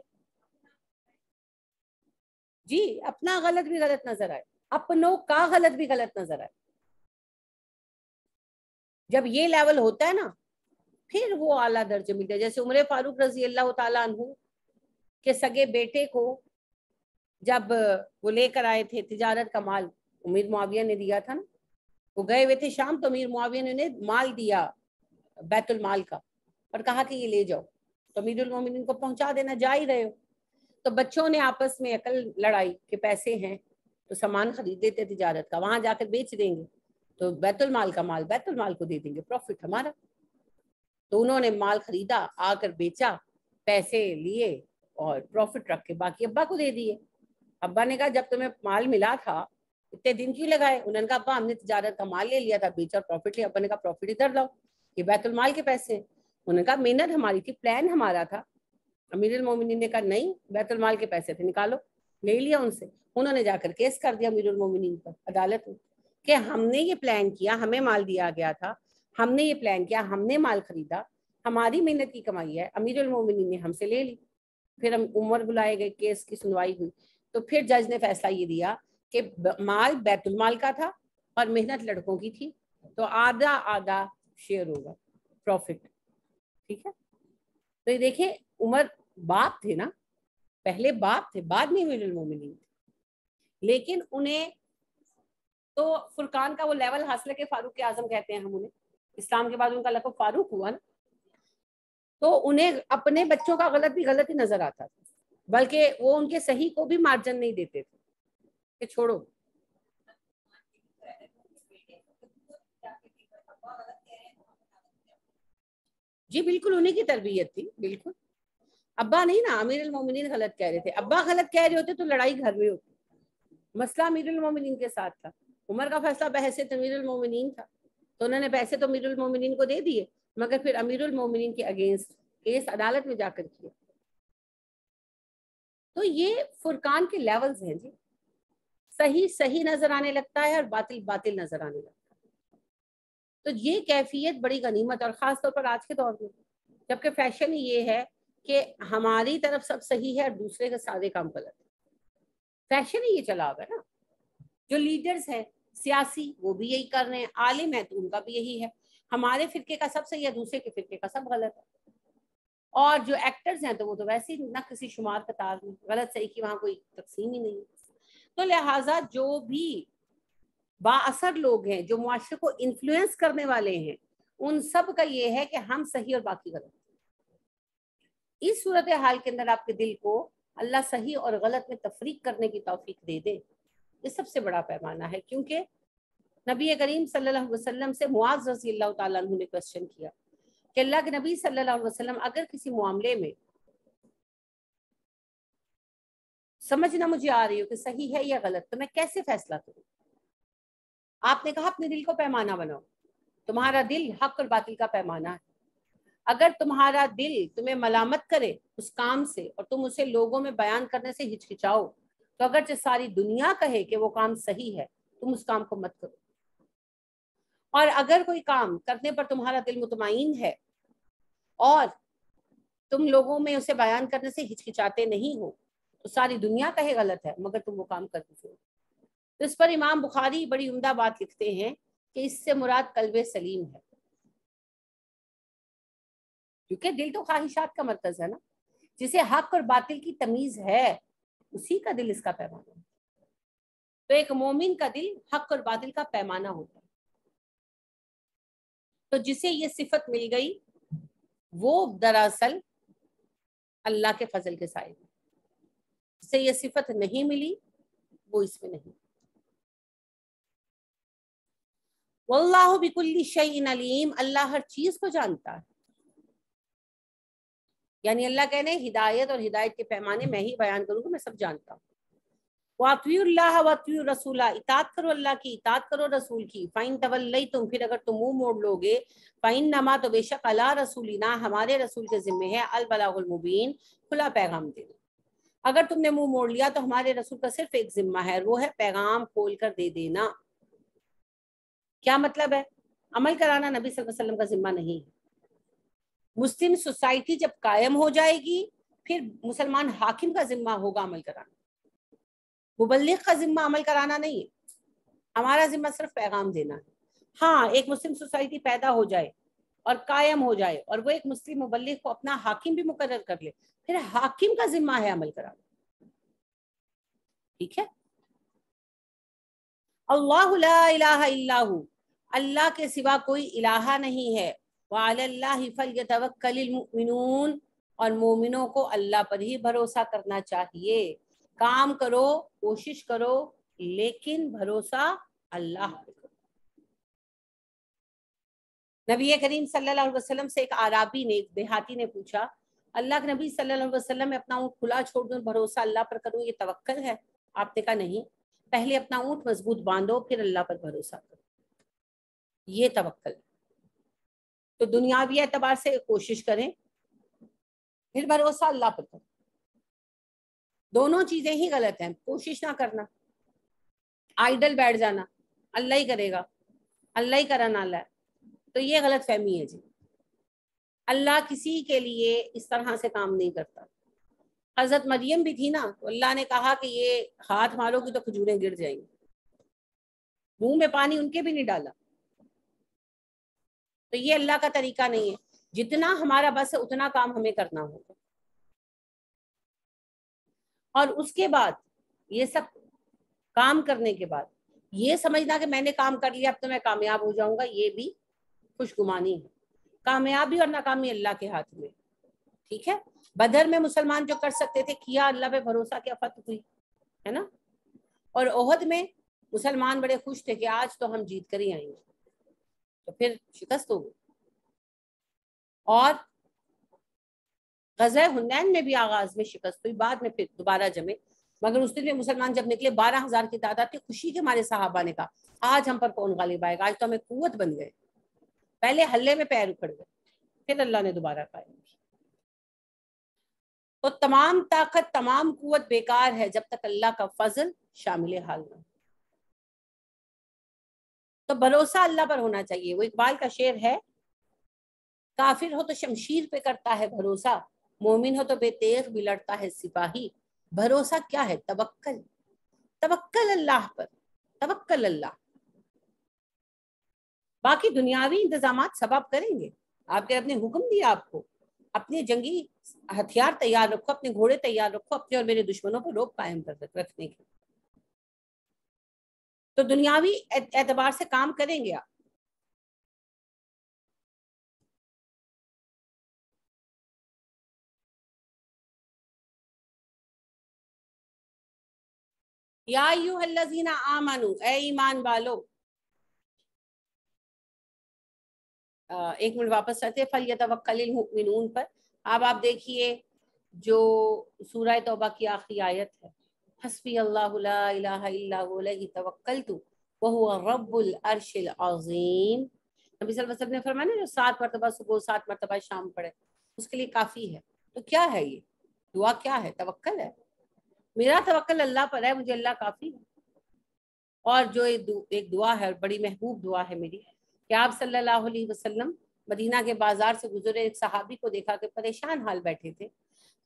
جی, اپنا غلط بھی غلط نظر آئے, اپنوں کا غلط بھی غلط نظر آئے. جب یہ لیول ہوتا ہے نا, پھر وہ اعلیٰ درجے ملتے ہیں. جیسے عمر فاروق رضی اللہ تعالیٰ عنہ کے سگے بیٹے کو جب وہ لے کر آئے تھے تجارت کا مال, امیر معاویہ نے دیا تھا نا, وہ گئے ہوئے تھے شام, تو امیر معاویہ نے انہیں مال دیا بیت المال کا, اور کہا کہ یہ لے جاؤ, تو امیر المومنین کو پہنچا دینا, جا ہی رہے ہو. تو بچوں نے آپس میں عقل لڑائی کہ پیسے ہیں تو سامان خرید دیتے تجارت کا, وہاں جا کر بیچ دیں گے تو بیت المال کا مال بیت المال کو دے دیں گے, پروفٹ ہمارا. تو انہوں نے مال خریدا, آ کر بیچا, پیسے لیے اور پروفٹ رکھ کے باقی ابا کو دے دیے. ابا نے کہا جب تمہیں مال ملا تھا اتنے دن کیوں لگائے؟ انہوں نے کہا ابا ہم نے تجارت کا مال لے لیا تھا, بیچا پروفٹ لیا. ابا نے کہا پروفٹ ادھر لاؤ, یہ بیت المال کے پیسے. انہوں نے کہا محنت ہماری تھی, پلان ہمارا تھا. امیر المومنین نے کہا نہیں, بیت المال کے پیسے تھے, نکالو. لے لیا ان سے. انہوں نے جا کر کیس کر دیا امیر المومنین پر عدالت میں کہ ہم نے یہ پلان کیا, ہمیں مال دیا گیا تھا, ہم نے یہ پلان کیا, ہم نے مال خریدا, ہماری محنت کی کمائی ہے, امیر المومنین نے ہم سے لے لی. پھر ہم عمر بلائے گئے, کیس کی سنوائی ہوئی, تو پھر جج نے فیصلہ یہ دیا کہ مال بیت المال کا تھا اور محنت لڑکوں کی تھی, تو آدھا آدھا شیئر ہوگا پروفٹ. ٹھیک ہے. تو یہ دیکھیں عمر باپ تھے نا, پہلے باپ تھے, بعد میں امیر المومنین تھے, لیکن انہیں تو فرقان کا وہ لیول حاصل ہے کہ فاروق اعظم کہتے ہیں ہم انہیں, اسلام کے بعد ان کا لقب فاروق ہوا نا. تو انہیں اپنے بچوں کا غلط بھی غلط ہی نظر آتا تھا, بلکہ وہ ان کے صحیح کو بھی مارجن نہیں دیتے تھے کہ چھوڑو. جی بالکل انہیں کی تربیت تھی, بالکل. ابا نہیں نا, امیر المومنین غلط کہہ رہے تھے. ابا غلط کہہ رہے ہوتے تو لڑائی گھر میں ہوتی. مسئلہ امیر المومنین کے ساتھ تھا. عمر کا فیصلہ بحیثیت امیر المومنین تھا, تو انہوں نے پیسے تو امیر المومنین کو دے دیے, مگر پھر امیر المومنین کے اگینسٹ کیس عدالت میں جا کر کیا. تو یہ فرقان کے لیولز ہیں جی. صحیح صحیح نظر آنے لگتا ہے اور باطل باطل نظر آنے لگتا ہے. تو یہ کیفیت بڑی غنیمت, اور خاص طور پر آج کے دور میں, جبکہ فیشن یہ ہے کہ ہماری طرف سب صحیح ہے اور دوسرے کے سارے کام غلط ہے. فیشن ہی یہ چلا ہوا ہے نا. جو لیڈرز ہیں سیاسی وہ بھی یہی کر رہے ہیں, عالم ہے تو ان کا بھی یہی ہے, ہمارے فرقے کا سب صحیح ہے, دوسرے کے فرقے کا سب غلط ہے. اور جو ایکٹرز ہیں تو وہ تو ویسے ہی نہ کسی شمار قطار میں, غلط صحیح کی وہاں کوئی تقسیم ہی نہیں ہے. تو لہٰذا جو بھی با اثر لوگ ہیں, جو معاشرے کو انفلوئنس کرنے والے ہیں, ان سب کا یہ ہے کہ ہم صحیح اور باقی غلط. اس صورتحال کے اندر آپ کے دل کو اللہ صحیح اور غلط میں تفریق کرنے کی توفیق دے دے, یہ سب سے بڑا پیمانہ ہے. کیونکہ نبی کریم صلی اللہ علیہ وسلم سے معاذ رضی اللہ تعالیٰ عنہ نے کوشچن کیا کہ اللہ کے نبی صلی اللہ علیہ وسلم اگر کسی معاملے میں سمجھنا مجھے آ رہی ہو کہ صحیح ہے یا غلط, تو میں کیسے فیصلہ کروں؟ آپ نے کہا اپنے دل کو پیمانہ بناؤ. تمہارا دل حق اور باطل کا پیمانہ ہے. اگر تمہارا دل تمہیں ملامت کرے اس کام سے اور تم اسے لوگوں میں بیان کرنے سے ہچکچاؤ, تو اگرچہ ساری دنیا کہے کہ وہ کام صحیح ہے, تم اس کام کو مت کرو. اور اگر کوئی کام کرنے پر تمہارا دل مطمئن ہے اور تم لوگوں میں اسے بیان کرنے سے ہچکچاتے نہیں ہو, تو ساری دنیا کہے غلط ہے مگر تم وہ کام کر دیتے ہو. تو اس پر امام بخاری بڑی عمدہ بات لکھتے ہیں کہ اس سے مراد قلب سلیم ہے, کیونکہ دل تو خواہشات کا مرکز ہے نا. جسے حق اور باطل کی تمیز ہے اسی کا دل اس کا پیمانہ ہے. تو ایک مومن کا دل حق اور باطل کا پیمانہ ہوتا ہے. تو جسے یہ صفت مل گئی وہ دراصل اللہ کے فضل کے سائے میں, جسے یہ صفت نہیں ملی وہ اس میں نہیں. واللہ بکل شیء علیم, اللہ ہر چیز کو جانتا ہے. یعنی اللہ کہنے ہدایت اور ہدایت کے پیمانے میں ہی بیان کروں گا, میں سب جانتا ہوں. وَأَطِیعُوا اللَّهَ وَأَطِیعُوا الرَّسُولَ, اطاعت کرو اللہ کی, اطاعت کرو رسول کی. فَإِن تَوَلَّیْتُمْ, پھر اگر تم منہ موڑ لو گے, فَإِنَّمَا, تو بے شک عَلیٰ رَسُولِنَا, ہمارے رسول کے ذمہ ہے, البلاغ المبین, کھلا پیغام دینا. اگر تم نے منہ موڑ لیا تو ہمارے رسول کا صرف ایک ذمہ ہے, وہ ہے پیغام کھول کر دے دینا. کیا مطلب ہے؟ عمل کرانا نبی صلی اللہ علیہ وسلم کا ذمہ نہیں ہے. مسلم سوسائٹی جب قائم ہو جائے گی پھر مسلمان حاکم کا ذمہ ہوگا عمل کرانا, مبلغ کا ذمہ عمل کرانا نہیں ہے. ہمارا ذمہ صرف پیغام دینا ہے. ہاں ایک مسلم سوسائٹی پیدا ہو جائے اور قائم ہو جائے اور وہ ایک مسلم مبلغ کو اپنا حاکم بھی مقرر کر لے, پھر حاکم کا ذمہ ہے عمل کرانا. ٹھیک ہے. اللہ لا الہ الا ہو, اللہ کے سوا کوئی الہ نہیں ہے. وعلی اللہ فلیتوکل المؤمنون, اور مومنوں کو اللہ پر ہی بھروسہ کرنا چاہیے. کام کرو, کوشش کرو, لیکن بھروسہ اللہ پہ کرو. نبی کریم صلی اللہ علیہ وسلم سے ایک عرابی نے, ایک دیہاتی نے پوچھا, اللہ کے نبی صلی اللہ علیہ وسلم میں اپنا اونٹ کھلا چھوڑ دوں, بھروسہ اللہ پر کروں, یہ توکل ہے؟ آپ نے کہا نہیں, پہلے اپنا اونٹ مضبوط باندھو پھر اللہ پر بھروسہ کرو, یہ توکل. تو دنیاوی اعتبار سے کوشش کریں, پھر بھروسہ اللہ پر کرو. دونوں چیزیں ہی غلط ہیں. کوشش نہ کرنا, آئیڈل بیٹھ جانا, اللہ ہی کرے گا, اللہ ہی کرانا اللہ ہے, تو یہ غلط فہمی ہے جی. اللہ کسی کے لیے اس طرح سے کام نہیں کرتا. حضرت مریم بھی تھی نا, تو اللہ نے کہا کہ یہ ہاتھ مارو گی تو کھجوریں گر جائیں گی, منہ میں پانی ان کے بھی نہیں ڈالا. تو یہ اللہ کا طریقہ نہیں ہے. جتنا ہمارا بس ہے اتنا کام ہمیں کرنا ہوگا. اور اس کے بعد یہ سب کام کرنے کے بعد یہ سمجھنا کہ میں نے کام کر لیا اب تو میں کامیاب ہو جاؤں گا, یہ بھی خوشگمانی ہے. کامیابی اور ناکامی اللہ کے ہاتھ میں. ٹھیک ہے. بدر میں مسلمان جو کر سکتے تھے کیا, اللہ پہ بھروسہ کیا, فتح ہوئی ہے نا. اور احد میں مسلمان بڑے خوش تھے کہ آج تو ہم جیت کر ہی آئیں گے, تو پھر شکست ہو گئی. اور غزوہ حنین میں بھی آغاز میں شکست ہوئی, بعد میں پھر دوبارہ جمے. مگر اس دن میں مسلمان جب نکلے 12,000 کی تعداد تھی, خوشی کے ہمارے صحابہ نے کہا آج ہم پر کون غالب آئے گا, آج تو ہمیں قوت بن گئے. پہلے حلے میں پیر اکھڑ گئے, پھر اللہ نے دوبارہ قائم کی. تو تمام طاقت تمام قوت بیکار ہے جب تک اللہ کا فضل شامل حال نہ. تو بھروسہ اللہ پر ہونا چاہیے. وہ اقبال کا شعر ہے, کافر ہو تو شمشیر پہ کرتا ہے بھروسہ, مومن ہو تو بے تیغ بھی لڑتا ہے سپاہی. بھروسہ کیا ہے؟ توکل. توکل اللہ پر, توکل اللہ. باقی دنیاوی انتظامات سب آپ کریں گے. آپ کے رب نے حکم دیا آپ کو اپنے جنگی ہتھیار تیار رکھو, اپنے گھوڑے تیار رکھو, اپنے اور میرے دشمنوں پر روک قائم رکھنے کی. تو دنیاوی اعتبار سے کام کریں گے آپ. یا ایھا الذین آمنو, اے ایمان والو. ایک منٹ واپس آتے, فلیتوکل المؤمنون پر. اب آپ دیکھیے جو سورہ توبہ کی آخری آیت ہے, حسبی اللہ لا الہ الا هو علیہ توکلت وہو رب العرش العظیم. نبی صلی اللہ علیہ وسلم نے فرمایا نا, جو 7 مرتبہ صبح 7 مرتبہ شام پڑھے اس کے لیے کافی ہے. تو کیا ہے یہ دعا؟ کیا ہے؟ توکل ہے. میرا توکل اللہ پر ہے, مجھے اللہ کافی ہے. اور جو ایک دعا ہے, بڑی محبوب دعا ہے میری, کہ آپ صلی اللہ علیہ وسلم مدینہ کے بازار سے گزرے, ایک صحابی کو دیکھا کہ پریشان حال بیٹھے تھے.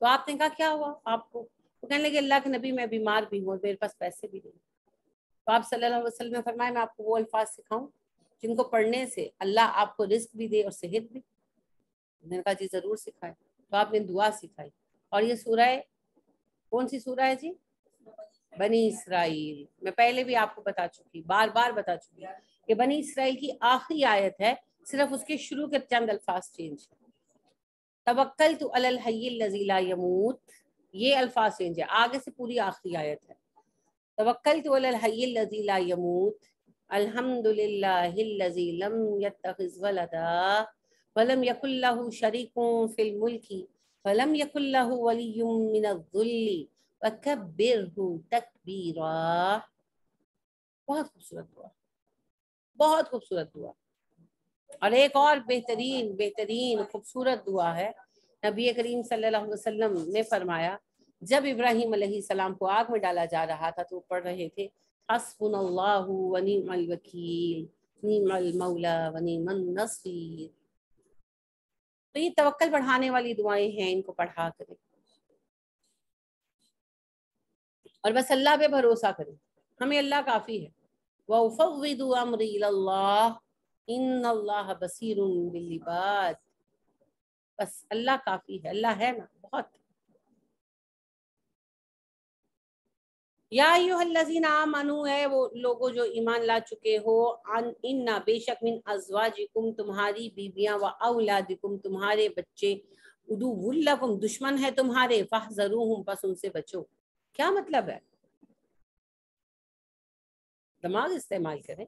تو آپ نے کہا کیا ہوا آپ کو؟ تو کہنے لگے اللہ کے نبی میں بیمار بھی ہوں اور میرے پاس پیسے بھی نہیں. تو آپ صلی اللہ علیہ وسلم نے فرمایا میں آپ کو وہ الفاظ سکھاؤں جن کو پڑھنے سے اللہ آپ کو رزق بھی دے اور صحت بھی. میں نے کہا جی ضرور سکھائے. تو آپ نے دعا سکھائی, اور یہ سورہ کون سی سورہ ہے جی؟ بنی اسرائیل. میں پہلے بھی آپ کو بتا چکی, بار بار بتا چکی کہ بنی اسرائیل کی آخری آیت ہے, صرف اس کے شروع کے چند الفاظ چینج. توکلت علی الحی الذی لا یموت, یہ الفاظ چینج ہے, آگے سے پوری آخری آیت ہے. توکلت علی الحی الذی لا یموت الحمد للہ الذی لم یتخذ ولدا ولم یکن له شریک فی الملک ولم یکن له ولی من الذل وکبرہ تکبیرا. بہت خوبصورت دعا, بہت خوبصورت دعا. اور ایک اور بہترین خوبصورت دعا ہے. نبی کریم صلی اللہ علیہ وسلم نے فرمایا جب ابراہیم علیہ السلام کو آگ میں ڈالا جا رہا تھا تو وہ پڑھ رہے تھے حسبنا اللہ ونعم الوکیل نعم المولا ونعم النصیر. تو یہ توکل بڑھانے والی دعائیں ہیں, ان کو پڑھا کریں اور بس اللہ پہ بھروسہ کریں, ہمیں اللہ کافی ہے. وَأُفَوِّضُ أَمْرِي إِلَى اللَّهِ إِنَّ اللَّهَ بَصِيرٌ بِالْعِبَادِ. بس اللہ کافی ہے, اللہ ہے نا بہت. یا ایھا الذین آمنوا, اے وہ لوگوں جو ایمان لا چکے ہو, ان بے شک من ازواجکم تمہاری بیویاں, و اولادکم تمہارے بچے, عدو لکم دشمن ہے تمہارے, فاحذروہم پس ان سے بچو. کیا مطلب ہے؟ دماغ استعمال کریں.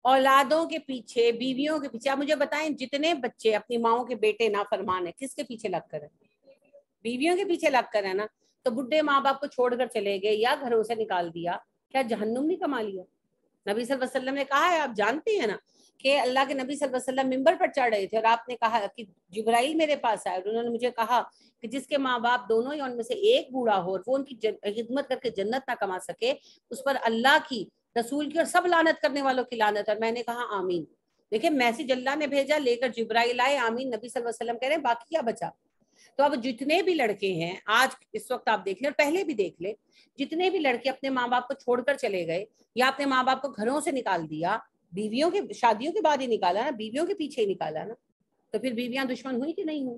اولادوں کے پیچھے, بیویوں کے پیچھے. آپ مجھے بتائیں جتنے بچے اپنی ماؤں کے بیٹے نافرمان ہیں, کس کے پیچھے لگ کر ہیں؟ بیویوں کے پیچھے لگ کر ہے نا. تو بڈھے ماں باپ کو چھوڑ کر چلے گئے یا گھروں سے نکال دیا, کیا جہنم نہیں کما لیا؟ نبی صلی اللہ علیہ وسلم نے کہا ہے, آپ جانتے ہیں نا کہ اللہ کے نبی صلی اللہ علیہ وسلم ممبر پر چڑھ رہے تھے اور آپ نے کہا کہ جبرائیل میرے پاس آئے اور انہوں نے مجھے کہا کہ جس کے ماں باپ دونوں یا ان میں سے ایک بوڑھا ہو اور وہ ان کی خدمت کر کے جنت نہ کما سکے, اس پر اللہ کی, رسول کی اور سب لعنت کرنے والوں کی لعنت. اور میں نے کہا آمین. دیکھیں میسج اللہ نے بھیجا, لے کر جبرائیل آئے, آمین. نبی صلی اللہ علیہ وسلم کہہ رہے ہیں باقی کیا بچا. تو اب جتنے بھی لڑکے ہیں آج اس وقت آپ دیکھ لیں اور پہلے بھی دیکھ لیں, جتنے بھی لڑکے اپنے ماں باپ کو چھوڑ کر چلے گئے یا اپنے ماں باپ کو گھروں سے نکال دیا, بیویوں کے شادیوں کے بعد ہی نکالا نا, بیویوں کے پیچھے ہی نکالا نا, تو پھر بیویاں دشمن ہوئی کہ نہیں ہوئی؟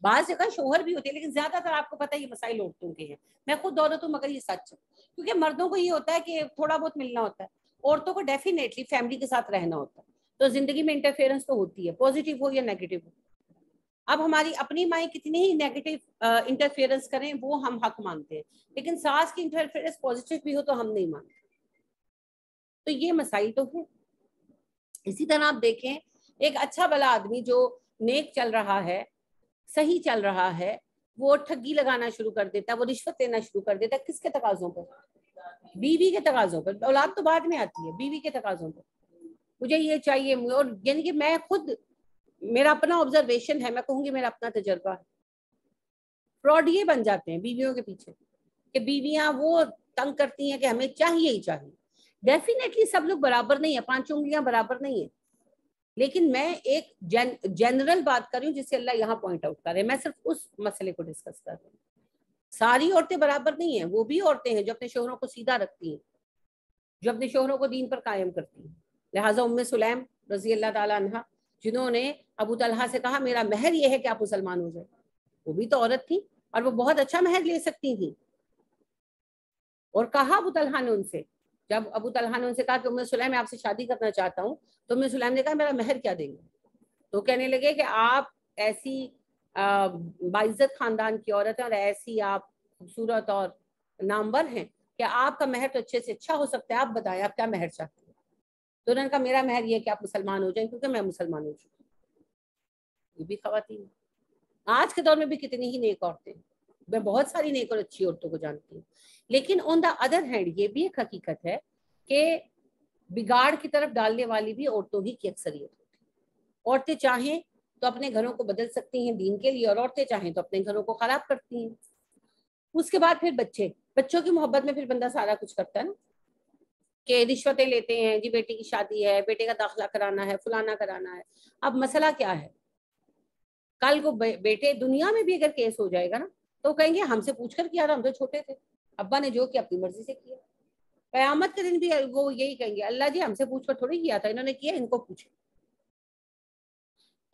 بعض جگہ شوہر بھی ہوتے ہیں, لیکن زیادہ تر آپ کو پتہ ہے یہ مسائل عورتوں کے ہیں. میں خود عورت ہوں مگر یہ سچ ہے, کیونکہ مردوں کو یہ ہوتا ہے کہ تھوڑا بہت ملنا ہوتا ہے, عورتوں کو ڈیفینیٹلی فیملی کے ساتھ رہنا ہوتا ہے, تو زندگی میں انٹرفیئرنس تو ہوتی ہے, پازیٹیو ہو یا نیگیٹو ہو. اب ہماری اپنی مائیں کتنی ہی نیگیٹو انٹرفیئرنس کریں وہ ہم حق مانتے ہیں, لیکن ساس کی انٹرفیئرنس پازیٹیو بھی ہو تو ہم نہیں مانتے. تو یہ مسائل تو ہیں. اسی طرح آپ دیکھیں ایک اچھا بلا آدمی جو نیک چل رہا ہے, صحیح چل رہا ہے, وہ ٹھگی لگانا شروع کر دیتا ہے, وہ رشوت دینا شروع کر دیتا ہے. کس کے تقاضوں پر؟ بیوی کے تقاضوں پر. اولاد تو بعد میں آتی ہے, بیوی کے تقاضوں پر. مجھے یہ چاہیے, اور یعنی کہ میں خود, میرا اپنا آبزرویشن ہے, میں کہوں گی میرا اپنا تجربہ ہے. فراڈ یہ بن جاتے ہیں بیویوں کے پیچھے کہ بیویاں وہ تنگ کرتی ہیں کہ ہمیں چاہیے ہی چاہیے. ڈیفینیٹلی سب لوگ برابر نہیں ہیں, 5 انگلیاں برابر نہیں ہیں, لیکن میں ایک جنرل بات کر رہی ہوں جسے اللہ یہاں پوائنٹ آؤٹ کر رہے ہیں. میں صرف اس مسئلے کو ڈسکس کر رہی ہوں. ساری عورتیں برابر نہیں ہیں, وہ بھی عورتیں ہیں جو اپنے شوہروں کو سیدھا رکھتی ہیں, جو اپنے شوہروں کو دین پر قائم کرتی ہیں. لہٰذا ام سلیم رضی اللہ تعالیٰ عنہا, جنہوں نے ابو طلحہ سے کہا میرا مہر یہ ہے کہ آپ مسلمان ہو جائیں, وہ بھی تو عورت تھی اور وہ بہت اچھا مہر لے سکتی تھی. اور کہا ابو طلحہ نے ان سے, جب ابو طلحہ نے ان سے کہا کہ ام سلیم میں آپ سے شادی کرنا چاہتا ہوں, تو ام سلیم نے کہا میرا مہر کیا دیں گے؟ تو کہنے لگے کہ آپ ایسی باعزت خاندان کی عورت ہیں اور ایسی آپ خوبصورت اور نامور ہیں کہ آپ کا مہر تو اچھے سے اچھا ہو سکتا ہے, آپ بتائیں آپ کیا مہر چاہتے ہیں؟ تو انہوں نے کہا میرا مہر یہ ہے کہ آپ مسلمان ہو جائیں, کیونکہ میں مسلمان ہو چکی ہوں. یہ بھی خواتین آج کے دور میں بھی کتنی ہی نیک عورتیں, میں بہت ساری نیک اور اچھی عورتوں کو جانتی ہوں. لیکن آن دا ادر ہینڈ یہ بھی ایک حقیقت ہے کہ بگاڑ کی طرف ڈالنے والی بھی عورتوں ہی کی اکثریت ہوتی ہے. عورتیں چاہیں تو اپنے گھروں کو بدل سکتی ہیں دین کے لیے, اور عورتیں چاہیں تو اپنے گھروں کو خراب کرتی ہیں. اس کے بعد پھر بچوں کی محبت میں پھر بندہ سارا کچھ کرتا ہے نا, کہ رشوتیں لیتے ہیں, جی بیٹی کی شادی ہے, بیٹے کا داخلہ کرانا ہے, فلانا کرانا ہے. اب مسئلہ کیا ہے, کل کو بیٹے دنیا میں بھی اگر کیس ہو جائے گا نا تو کہیں گے ہم سے پوچھ کر کیا تھا, ہم تو چھوٹے تھے, ابا نے جو کیا اپنی مرضی سے کیا. قیامت کے دن بھی وہ یہی کہیں گے اللہ جی ہم سے پوچھ کر تھوڑی کیا تھا, انہوں نے کیا, ان کو پوچھے.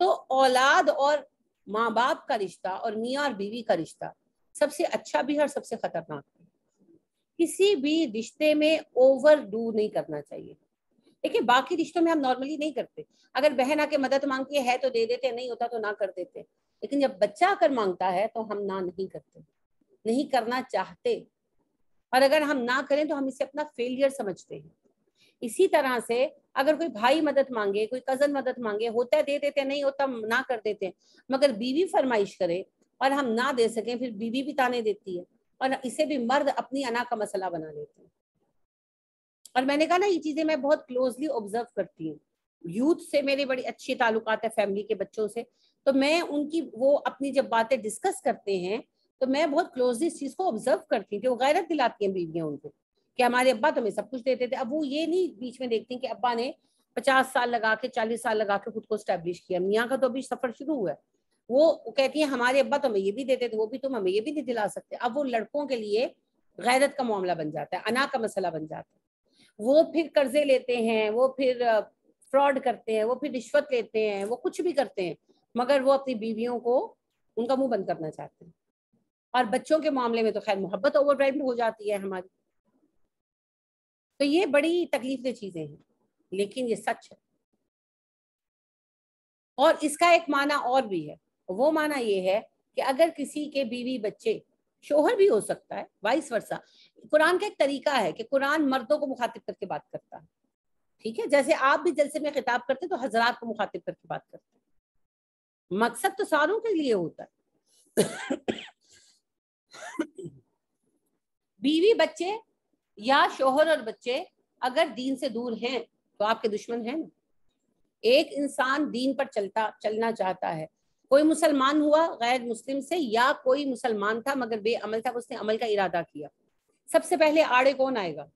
تو اولاد اور ماں باپ کا رشتہ اور میاں اور بیوی کا رشتہ سب سے اچھا بھی ہے اور سب سے خطرناک بھی. کسی بھی رشتے میں اوور ڈو نہیں کرنا چاہیے. دیکھیں باقی رشتوں میں ہم نارملی نہیں کرتے, اگر بہن آ کے مدد مانگتی ہے تو دے دیتے, نہیں ہوتا تو نہ کر دیتے. لیکن جب بچہ آ کر مانگتا ہے تو ہم نہ نہیں کرتے, نہیں کرنا چاہتے, اور اگر ہم نہ کریں تو ہم اسے اپنا فیلئر سمجھتے ہیں. اسی طرح سے اگر کوئی بھائی مدد مانگے, کوئی کزن مدد مانگے, ہوتا ہے دے دیتے, نہیں ہوتا نہ کر دیتے. مگر بیوی فرمائش کرے اور ہم نہ دے سکیں, پھر بیوی بھی تانے دیتی ہے, اور اسے بھی مرد اپنی انا کا مسئلہ بنا لیتے ہیں. اور میں نے کہا نا یہ چیزیں میں بہت کلوزلی آبزرو کرتی ہوں. یوتھ سے میرے بڑی اچھی تعلقات ہے, فیملی کے بچوں سے, تو میں ان کی وہ اپنی جب باتیں ڈسکس کرتے ہیں تو میں بہت کلوزلی اس چیز کو آبزرو کرتی ہوں کہ وہ غیرت دلاتی ہیں بیویاں ان کو, کہ ہمارے ابا تو ہمیں سب کچھ دیتے تھے. اب وہ یہ نہیں بیچ میں دیکھتی کہ ابا نے 50 سال لگا کے 40 سال لگا کے خود کو اسٹیبلش کیا, میاں کا تو ابھی سفر شروع ہوا ہے. وہ کہتی ہیں ہمارے ابا تو ہمیں یہ بھی دیتے تھے, وہ بھی تم ہمیں یہ بھی نہیں دلا سکتے. اب وہ لڑکوں کے لیے غیرت کا معاملہ بن جاتا ہے, انا کا مسئلہ بن جاتا ہے. وہ پھر قرضے لیتے ہیں, وہ پھر فراڈ کرتے ہیں, وہ پھر رشوت لیتے ہیں, وہ کچھ بھی کرتے ہیں, مگر وہ اپنی بیویوں کو ان کا منہ بند کرنا چاہتے ہیں. اور بچوں کے معاملے میں تو خیر محبت اوور ڈرائیو ہو جاتی ہے ہماری. تو یہ بڑی تکلیف دہ چیزیں ہیں, لیکن یہ سچ ہے. اور اس کا ایک معنی اور بھی ہے, وہ معنی یہ ہے کہ اگر کسی کے بیوی بچے, شوہر بھی ہو سکتا ہے, وائس ورسا. قرآن کا ایک طریقہ ہے کہ قرآن مردوں کو مخاطب کر کے بات کرتا ہے, ٹھیک ہے, جیسے آپ بھی جلسے میں خطاب کرتے تو حضرات کو مخاطب کر کے بات کرتے ہیں. مقصد تو ساروں کے لیے ہوتا ہے. بیوی بچے یا شوہر اور بچے اگر دین سے دور ہیں تو آپ کے دشمن ہیں نا. ایک انسان دین پر چلنا چاہتا ہے, کوئی مسلمان ہوا غیر مسلم سے, یا کوئی مسلمان تھا مگر بے عمل تھا, اس نے عمل کا ارادہ کیا, سب سے پہلے آڑے کون آئے گا؟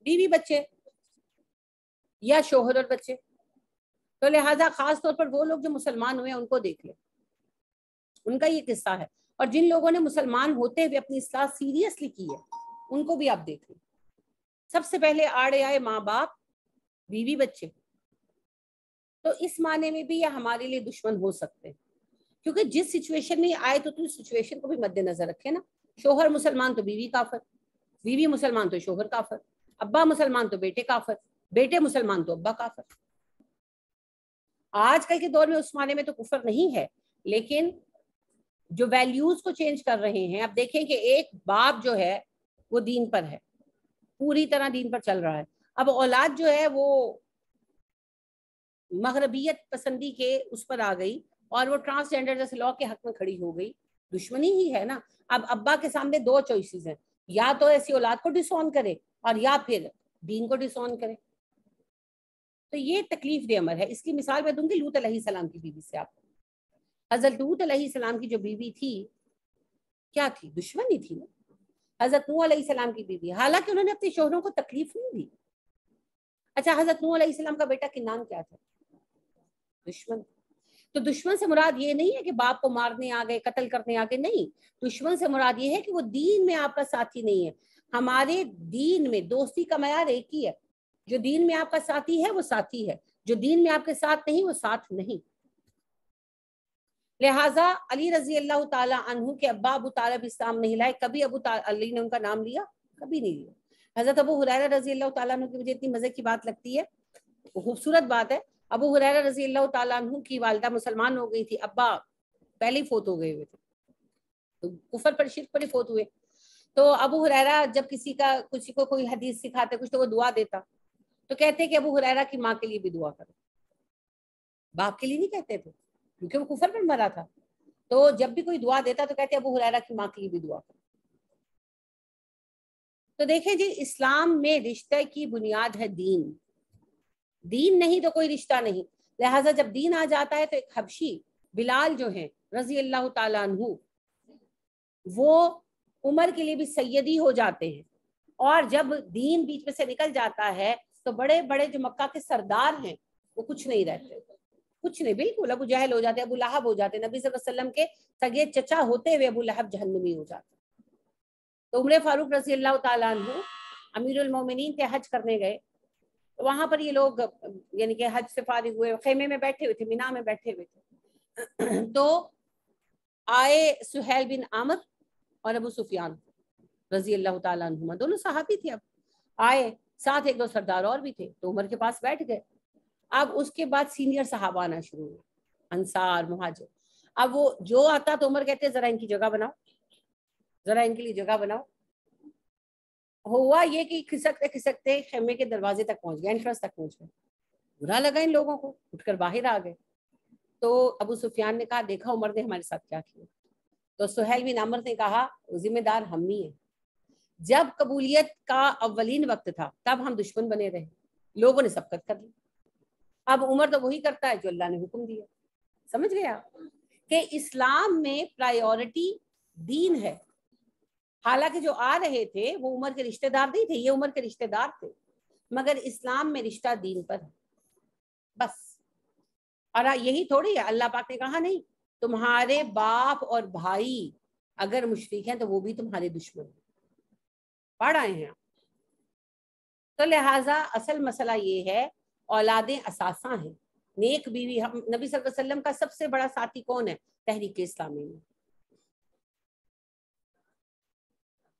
بیوی بچے یا شوہر اور بچے. تو لہٰذا خاص طور پر وہ لوگ جو مسلمان ہوئے ہیں ان کو دیکھ لیں, ان کا یہ قصہ ہے. اور جن لوگوں نے مسلمان ہوتے ہوئے اپنی اصلاح سیریسلی کی ہے ان کو بھی آپ دیکھ لیں. سب سے پہلے آڑے آئے ماں باپ, بیوی بچے. تو اس معنی میں بھی یہ ہمارے لیے دشمن ہو سکتے ہیں, کیونکہ جس سچویشن میں آئے تو اس سچویشن کو بھی مد نظر رکھے نا. شوہر مسلمان تو بیوی کافر, بیوی مسلمان تو شوہر کافر. ابا مسلمان تو بیٹے کافر، بیٹے مسلمان تو ابا کافر. آج کل کے دور میں اس معنی میں تو کفر نہیں ہے، لیکن جو ویلیوز کو چینج کر رہے ہیں. اب دیکھیں کہ ایک باپ جو ہے وہ دین پر ہے، پوری طرح دین پر چل رہا ہے. اب اولاد جو ہے وہ مغربیت پسندی کے اس پر آ گئی اور وہ ٹرانسجینڈر جیسے لا کے حق میں کھڑی ہو گئی. دشمنی ہی ہے نا. اب ابا کے سامنے دو چوائسیز ہیں، یا تو ایسی اولاد کو ڈس آن کرے اور یا پھر دین کو ڈس آن کرے. تو یہ تکلیف دہ امر ہے. اس کی مثال میں دوں گی لوط علیہ السلام کی بیوی سے آپ کو. حضرت لوط علیہ السلام کی جو بیوی تھی کیا تھی؟ دشمنی تھی نا. حضرت نوح علیہ السلام کی بیوی، حالانکہ انہوں نے اپنے شوہروں کو تکلیف نہیں دی. اچھا حضرت نوح علیہ السلام کا بیٹا کنعان کیا تھا؟ دشمن. تو دشمن سے مراد یہ نہیں ہے کہ باپ کو مارنے آ گئے، قتل کرنے آ گئے، نہیں. دشمن سے مراد یہ ہے کہ وہ دین میں آپ کا ساتھی نہیں ہے. ہمارے دین میں دوستی کا معیار ایک ہی ہے، جو دین میں آپ کا ساتھی ہے وہ ساتھی ہے، جو دین میں آپ کے ساتھ نہیں وہ ساتھ نہیں. لہٰذا علی رضی اللہ تعالی عنہ کے ابا ابو طالب اسلام نہیں لائے. کبھی علی نے ان کا نام لیا؟ کبھی نہیں لیا. حضرت ابو ہریرہ رضی اللہ تعالیٰ عنہ کی مجھے اتنی مزے کی بات لگتی ہے، خوبصورت بات ہے. ابو ہریرہ رضی اللہ تعالیٰ عنہ کی والدہ مسلمان ہو گئی تھی، ابا پہلے ہی فوت ہو گئے ہوئے تھے، تو کفر پر شرک پر ہی فوت ہوئے. تو ابو ہریرہ جب کسی کو کوئی حدیث سکھاتے کچھ تو وہ دعا دیتا، تو کہتے کہ ابو ہریرہ کی ماں کے لیے بھی دعا کرو. باپ کے لیے نہیں کہتے تھے کیونکہ وہ کفر پر مرا تھا. تو جب بھی کوئی دعا دیتا تو کہتے ابو ہریرہ کی ماں کے لیے بھی دعا کرو. تو دیکھیں جی، اسلام میں رشتے کی بنیاد ہے دین. دین نہیں تو کوئی رشتہ نہیں. لہٰذا جب دین آ جاتا ہے تو ایک حبشی بلال جو ہیں رضی اللہ تعالیٰ عنہ، وہ عمر کے لیے بھی سیدی ہو جاتے ہیں. اور جب دین بیچ میں سے نکل جاتا ہے تو بڑے بڑے جو مکہ کے سردار ہیں وہ کچھ نہیں رہتے، کچھ نہیں. بالکل ابو جہل ہو جاتے، ابو لہب ہو جاتے. نبی صلی اللہ علیہ وسلم کے سگے چچا ہوتے ہوئے ابو لہب جہنمی ہو جاتے. تو عمر فاروق رضی اللہ تعالیٰ عنہ امیر المومنین کے حج کرنے گئے. وہاں پر یہ لوگ یعنی کہ حج سے فارغ ہوئے، خیمے میں بیٹھے ہوئے تھے، مینا میں بیٹھے ہوئے تھے. تو آئے سہیل بن عامر اور ابو سفیان رضی اللہ تعالیٰ عنہما، دونوں صحابی تھے. اب آئے ساتھ ایک دو سردار اور بھی تھے، تو عمر کے پاس بیٹھ گئے. اب اس کے بعد سینئر صحابہ آنا شروع ہوئے، انصار مہاجر. اب وہ جو آتا تو عمر کہتے ذرا ان کی جگہ بناؤ، ذرا ان کے لیے جگہ بناؤ. ہوا یہ کہ کھسکتے کھسکتے خیمے کے دروازے تک پہنچ گئے، انٹرنس تک پہنچ گئے. برا لگا ان لوگوں کو، اٹھ کر باہر آ گئے. تو ابو سفیان نے کہا دیکھا عمر نے ہمارے ساتھ کیا کیا. تو سہیل بن عمر نے کہا ذمہ دار ہم ہی ہیں. جب قبولیت کا اولین وقت تھا تب ہم دشمن بنے رہے، لوگوں نے سبقت کر لی. اب عمر تو وہی کرتا ہے جو اللہ نے حکم دیا. سمجھ گیا کہ اسلام میں پرائیورٹی دین ہے. حالانکہ جو آ رہے تھے وہ عمر کے رشتہ دار نہیں تھے، یہ عمر کے رشتہ دار تھے، مگر اسلام میں رشتہ دین پر ہے بس. اور یہی تھوڑی ہے، اللہ پاک نے کہا نہیں تمہارے باپ اور بھائی اگر مشرک ہیں تو وہ بھی تمہارے دشمن ہیں. پڑھ آئے ہیں. تو لہٰذا اصل مسئلہ یہ ہے اولادیں اثاثہ ہیں. نیک بیوی، نبی صلی اللہ علیہ وسلم کا سب سے بڑا ساتھی کون ہے تحریک اسلامی میں؟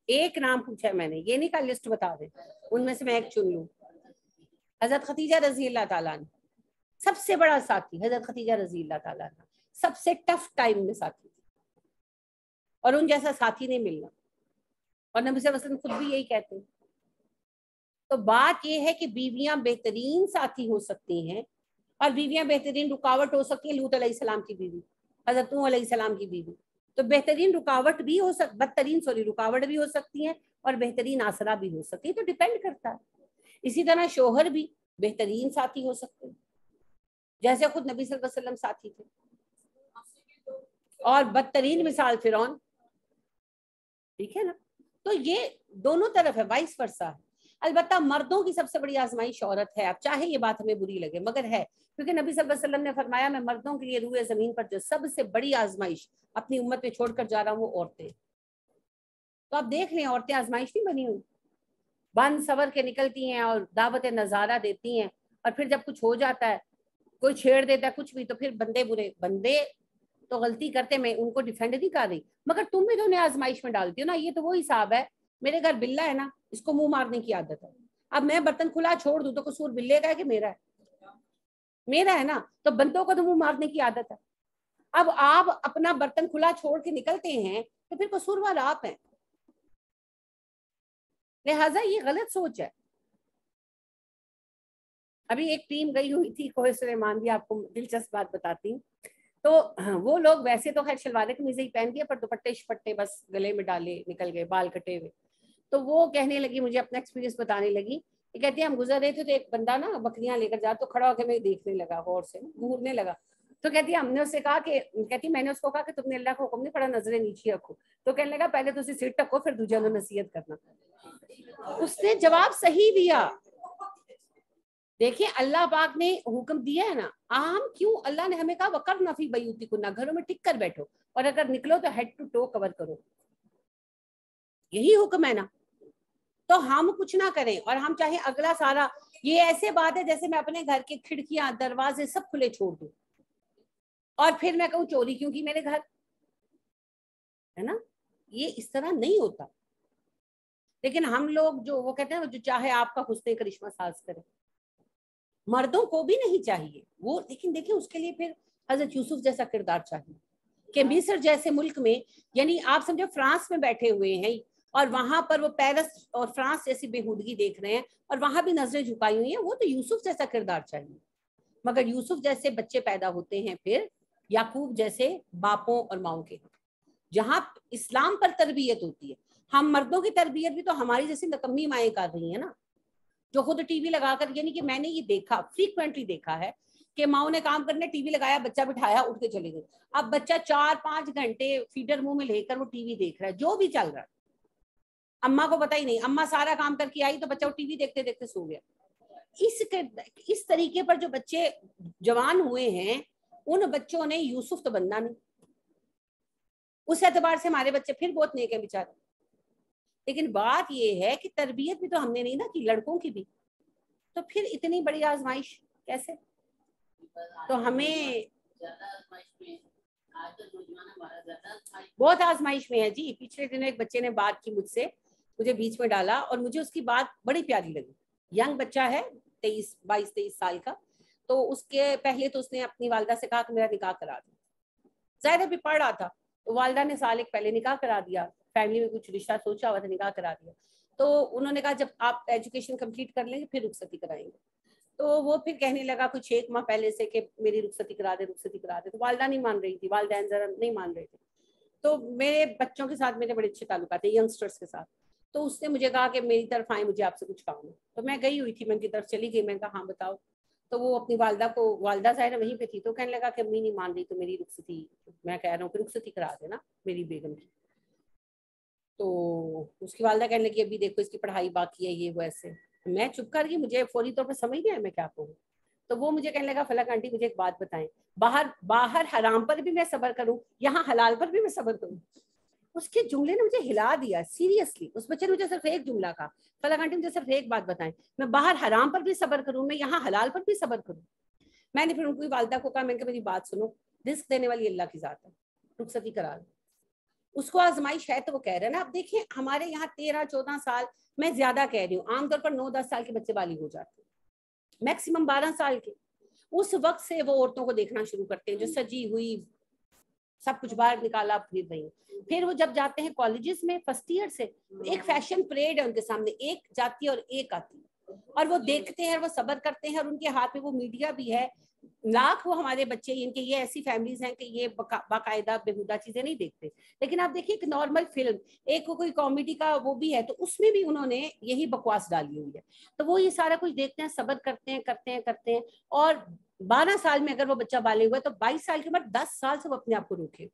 ایک نام پوچھا ہے میں نے، یہ نہیں کہا لسٹ بتا دیں، ان میں سے میں ایک چن لوں. حضرت خدیجہ رضی اللہ تعالیٰ عنہ سب سے بڑا ساتھی. حضرت خدیجہ رضی اللہ تعالیٰ عنہ سب سے ٹف ٹائم میں ساتھی تھی، اور ان جیسا ساتھی نہیں ملنا. اور نبی صلی اللہ علیہ وسلم خود بھی یہی کہتے ہیں. تو بات یہ ہے کہ بیویاں بہترین ساتھی ہو سکتی ہیں اور بیویاں بہترین رکاوٹ ہو سکتی ہیں. لوط علیہ السلام کی بیوی، حضرت نوح علیہ السلام کی بیوی، تو بہترین رکاوٹ بھی ہو بدترین رکاوٹ بھی ہو سکتی ہیں اور بہترین آسرا بھی ہو سکتی ہے. تو ڈیپینڈ کرتا ہے. اسی طرح شوہر بھی بہترین ساتھی ہو سکتے ہیں جیسے خود نبی صلی اللہ علیہ وسلم ساتھی تھے. اور بدترین مثال فرعون. ٹھیک ہے نا. تو یہ دونوں طرف ہے، وائس ورسا ہے. البتہ مردوں کی سب سے بڑی آزمائش عورت ہے. اب چاہے یہ بات ہمیں بری لگے مگر ہے، کیونکہ نبی صلی اللہ علیہ وسلم نے فرمایا میں مردوں کے لیے روئے زمین پر جو سب سے بڑی آزمائش اپنی امت میں چھوڑ کر جا رہا ہوں وہ عورتیں. تو آپ دیکھ لیں عورتیں آزمائش نہیں بنی ہوئی، بند سور کے نکلتی ہیں اور دعوت نظارہ دیتی ہیں، اور پھر جب کچھ ہو جاتا ہے کوئی چھیڑ دیتا ہے کچھ بھی تو پھر بندے برے. بندے تو غلطی کرتے، میں ان کو ڈیفینڈ نہیں کر رہی، مگر تم بھی تو انہیں آزمائش میں ڈالتی ہو نا. یہ تو وہ حساب ہے، میرے گھر بلا ہے نا، اس کو منہ مارنے کی عادت ہے، اب میں برتن کھلا چھوڑ دوں تو قصور بلے کا ہے کہ میرا ہے؟ میرا ہے نا. تو بندوں کو تو منہ مارنے کی عادت ہے. اب آپ اپنا برتن کھلا چھوڑ کے نکلتے ہیں تو پھر قصور والا آپ ہیں. لہٰذا یہ غلط سوچ ہے. ابھی ایک ٹیم گئی ہوئی تھی کوہ سلیمان بھی, آپ کو دلچسپ بات بتاتی ہوں. تو وہ لوگ ویسے تو خیر شلوار قمیض ہی پہن گئے, پر دوپٹے شپٹے بس گلے میں ڈالے نکل گئے, بال کٹے ہوئے. تو وہ کہنے لگی, مجھے اپنا ایکسپیرینس بتانے لگی, یہ کہتی ہے ہم گزر رہے تھے تو ایک بندہ نا بکریاں لے کر جا, تو کھڑا ہو کے میں دیکھنے لگا, غور سے گھورنے لگا. تو کہتی ہے ہم نے اس سے کہا کہ, کہتی میں نے اس کو کہا کہ تم نے اللہ کا حکم نہیں پڑھا, نظریں نیچے رکھو. تو کہنے لگا پہلے تو اسے سر ٹکو پھر دوجے نے نصیحت کرنا. اس نے جواب صحیح دیا. دیکھیں اللہ پاک نے حکم دیا ہے نا, عام کیوں اللہ نے ہمیں کہا وقرن فی بیوتکن, گھروں میں ٹک کر بیٹھو, اور اگر نکلو تو ہیڈ ٹو ٹو کور کرو. یہی حکم ہے نا. تو ہم کچھ نہ کریں اور ہم چاہیں اگلا سارا, یہ ایسے بات ہے جیسے میں اپنے گھر کے کھڑکیاں دروازے سب کھلے چھوڑ دوں اور پھر میں کہوں چوری کیوں کی میرے گھر, ہے نا. یہ اس طرح نہیں ہوتا. لیکن ہم لوگ جو وہ کہتے ہیں جو چاہے آپ کا حسن کرشمہ ساز کرے, مردوں کو بھی نہیں چاہیے وہ. لیکن دیکھیں اس کے لیے پھر حضرت یوسف جیسا کردار چاہیے کہ مصر جیسے ملک میں, یعنی آپ سمجھو فرانس میں بیٹھے ہوئے ہیں اور وہاں پر وہ پیرس اور فرانس جیسی بےہودگی دیکھ رہے ہیں اور وہاں بھی نظریں جھکائی ہوئی ہیں, وہ تو یوسف جیسا کردار چاہیے. مگر یوسف جیسے بچے پیدا ہوتے ہیں پھر یعقوب جیسے باپوں اور ماؤں کے, جہاں اسلام پر تربیت ہوتی ہے. ہم مردوں کی تربیت بھی تو ہماری جیسی نکمی مائیں کر رہی ہیں نا, جو خود ٹی وی لگا کر, یعنی کہ میں نے یہ دیکھا فریکوینٹلی دیکھا ہے کہ ماؤں نے کام کرنے ٹی وی لگایا, بچہ بٹھایا, اٹھ کے چلے گئے. اب بچہ 4-5 گھنٹے فیڈر منہ میں لے کر وہ ٹی وی دیکھ رہا ہے, جو بھی چل رہا ہے, اماں کو پتہ ہی نہیں. اماں سارا کام کر کے آئی تو بچہ ٹی وی دیکھتے دیکھتے سو گیا. اس طریقے پر جو بچے جوان ہوئے ہیں, ان بچوں نے یوسف تو بننا نہیں. اس اعتبار سے ہمارے بچے پھر بہت نیک ہیں بیچارے. لیکن بات یہ ہے کہ تربیت بھی تو ہم نے نہیں نا کی, لڑکوں کی بھی. تو پھر اتنی بڑی آزمائش کیسے؟ تو ہمیں بہت آزمائش میں ہے جی. پچھلے دنوں ایک بچے نے بات کی مجھ سے, مجھے بیچ میں ڈالا اور مجھے اس کی بات بڑی پیاری لگی. ینگ بچہ ہے, 22-23 سال کا. تو اس کے پہلے تو اس نے اپنی والدہ سے کہا کہ میرا نکاح کرا دو. ظاہر بھی پڑھ رہا تھا, تو والدہ نے سال ایک پہلے نکاح کرا دیا. فیملی میں کچھ رشتہ سوچا ہوا تھا, نکاح کرا دیا. تو انہوں نے کہا جب آپ ایجوکیشن کمپلیٹ کر لیں گے پھر رخصتی کرائیں گے. تو وہ پھر کہنے لگا کچھ 1 ماہ پہلے سے کہ میری رخصتی کرا دے, رخصتی کرا دے. تو والدہ نہیں مان رہی تھی, والدین ذرا نہیں مان رہے تھے. تو میرے بچوں کے ساتھ میرے بڑے اچھے تعلقات ہیں, ینگسٹرس کے ساتھ. تو اس نے مجھے کہا کہ میری طرف آئیں, مجھے آپ سے کچھ کام ہے. تو میں گئی ہوئی تھی, میں ان کی طرف چلی گئی, میں نے کہا ہاں بتاؤ. تو وہ اپنی والدہ کو, والدہ ظاہر وہیں پہ تھی, تو کہنے لگا کہ امی نہیں مان رہی تو میری رخصتی, میں کہہ رہا ہوں کہ رخصتی کرا دینا میری بیگم کی. تو اس کی والدہ کہنے لگی ابھی دیکھو اس کی پڑھائی باقی ہے, یہ وہ ایسے. میں چپ کر گئی, مجھے فوری طور پر سمجھ نہیں آیا میں کیا کہوں. تو وہ مجھے کہنے لگا فلاں آنٹی مجھے ایک بات بتائیں, باہر حرام پر بھی میں صبر کروں, یہاں حلال پر بھی میں صبر کروں. اس کے جملے نے مجھے ہلا دیا سیریسلی. اس بچے نے مجھے صرف ایک جملہ کہا, فلاں آنٹی مجھے صرف ایک بات بتائیں, میں باہر حرام پر بھی صبر کروں, میں یہاں حلال پر بھی صبر کروں. میں نے پھر ان کی والدہ کو کہا, میں نے کہا میری بات سنو, رزق دینے والی اللہ کی ذات ہے, رخصتی کرا دو. اس کو آزمائش ہے تو وہ کہہ رہے ہیں نا. اب دیکھیں ہمارے یہاں 13-14 سال, میں زیادہ کہہ رہی ہوں, عام طور پر 9-10 سال کے بچے بالغ ہو جاتے ہیں, میکسیمم 12 سال کے. اس وقت سے وہ عورتوں کو دیکھنا شروع کرتے ہیں جو سجی ہوئی, سب کچھ باہر نکالا پھر رہی. پھر وہ جب جاتے ہیں کالجز میں فرسٹ ایئر سے, ایک فیشن پریڈ ہے ان کے سامنے, ایک جاتی ہے اور ایک آتی ہے, اور وہ دیکھتے ہیں, وہ صبر کرتے ہیں, اور ان کے ہاتھ میں وہ میڈیا بھی ہے. لاکھ وہ ہمارے بچے ان کے, یہ ایسی فیملیز ہیں کہ یہ باقاعدہ بےہودہ چیزیں نہیں دیکھتے. لیکن آپ دیکھیے ایک نارمل فلم, ایک کوئی کامیڈی کا وہ بھی ہے, تو اس میں بھی انہوں نے یہی بکواس ڈالی ہوئی ہے. تو وہ یہ سارا کچھ دیکھتے ہیں, صبر کرتے ہیں. اور 12 سال میں اگر وہ بچہ بالغ ہوا تو 22 سال کے بعد 10 سال سے وہ اپنے آپ کو روکے,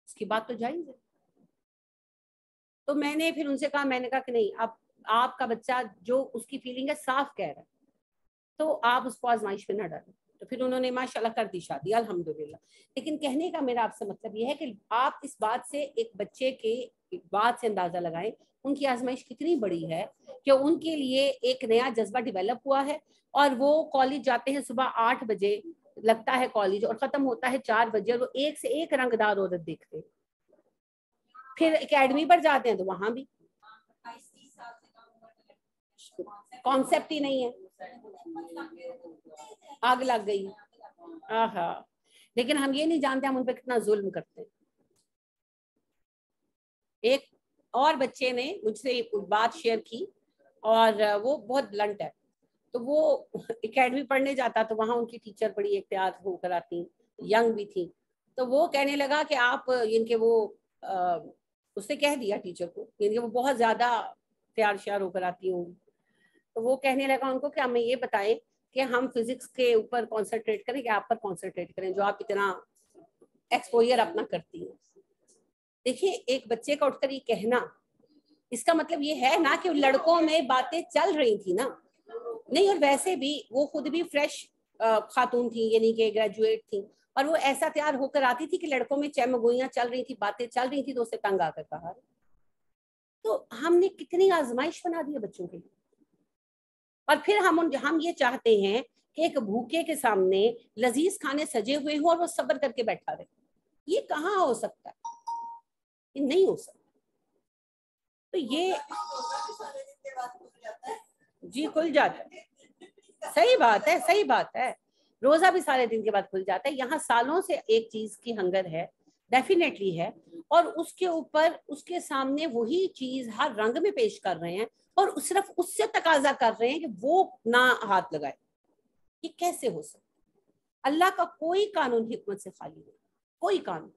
اس کی بات تو جائز ہے. تو میں نے پھر ان سے کہا, میں نے کہا کہ نہیں, اب آپ کا بچہ جو اس کی فیلنگ ہے صاف کہہ رہا ہے, تو آپ اس کو آزمائش پہ نہ ڈالیں. تو پھر انہوں نے ماشاءاللہ کر دی شادی, الحمدللہ. لیکن کہنے کا میرا آپ سے مطلب یہ ہے کہ آپ اس بات سے, ایک بچے کے بات سے اندازہ لگائیں ان کی آزمائش کتنی بڑی ہے, کہ ان کے لیے ایک نیا جذبہ ڈیولپ ہوا ہے, اور وہ کالج جاتے ہیں صبح 8 بجے لگتا ہے کالج, اور ختم ہوتا ہے 4 بجے, اور وہ ایک سے ایک رنگدار عورت دیکھتے ہیں. پھر اکیڈمی پر جاتے ہیں تو وہاں بھی کانسیپٹ ہی نہیں ہے, آگ لگ گئی. آہا, لیکن ہم یہ نہیں جانتے ہم ان پہ کتنا ظلم کرتے ہیں. ایک اور بچے نے مجھ سے ایک بات شیئر کی, اور وہ بہت بلنٹ ہے. تو وہ اکیڈمی پڑھنے جاتا, تو وہاں ان کی ٹیچر بڑی احتیاط ہو کر آتی, ینگ بھی تھی. تو وہ کہنے لگا کہ آپ ان کے وہ اس نے کہہ دیا ٹیچر کو کہ وہ بہت زیادہ تیار شیار ہو کر آتی ہوں. تو وہ کہنے لگا ان کو کہ ہمیں یہ بتائیں کہ ہم فزکس کے اوپر کانسنٹریٹ کریں کہ آپ پر کانسنٹریٹ کریں جو آپ اتنا ایکسپوئر اپنا کرتی ہیں. دیکھیے ایک بچے کا اٹھ کر یہ کہنا, اس کا مطلب یہ ہے نا کہ لڑکوں میں باتیں چل رہی تھی نا, نہیں, اور ویسے بھی وہ خود بھی فریش خاتون تھی, یعنی کہ گریجویٹ تھی, اور وہ ایسا تیار ہو کر آتی تھی کہ لڑکوں میں چمگوئیاں چل رہی تھی, باتیں چل رہی تھی, تو اسے تنگ آ کر کہا. تو ہم نے کتنی آزمائش بنا دی ہے بچوں کے لیے, اور پھر ہم یہ چاہتے ہیں کہ ایک بھوکے کے سامنے لذیذ کھانے سجے ہوئے ہوں اور وہ صبر کر کے بیٹھا رہے. یہ کہاں ہو سکتا ہے, یہ نہیں ہو سکتا. تو یہ جی کھل جاتا ہے, صحیح بات ہے, صحیح بات ہے, روزہ بھی سارے دن کے بعد کھل جاتا ہے. یہاں سالوں سے ایک چیز کی ہنگر ہے, ڈیفینیٹلی ہے, اور اس کے اوپر اس کے سامنے وہی چیز ہر رنگ میں پیش کر رہے ہیں, اور صرف اس سے تقاضا کر رہے ہیں کہ وہ نہ ہاتھ لگائے. یہ کیسے ہو سکتا؟ اللہ کا کوئی قانون حکمت سے خالی نہیں, کوئی قانون.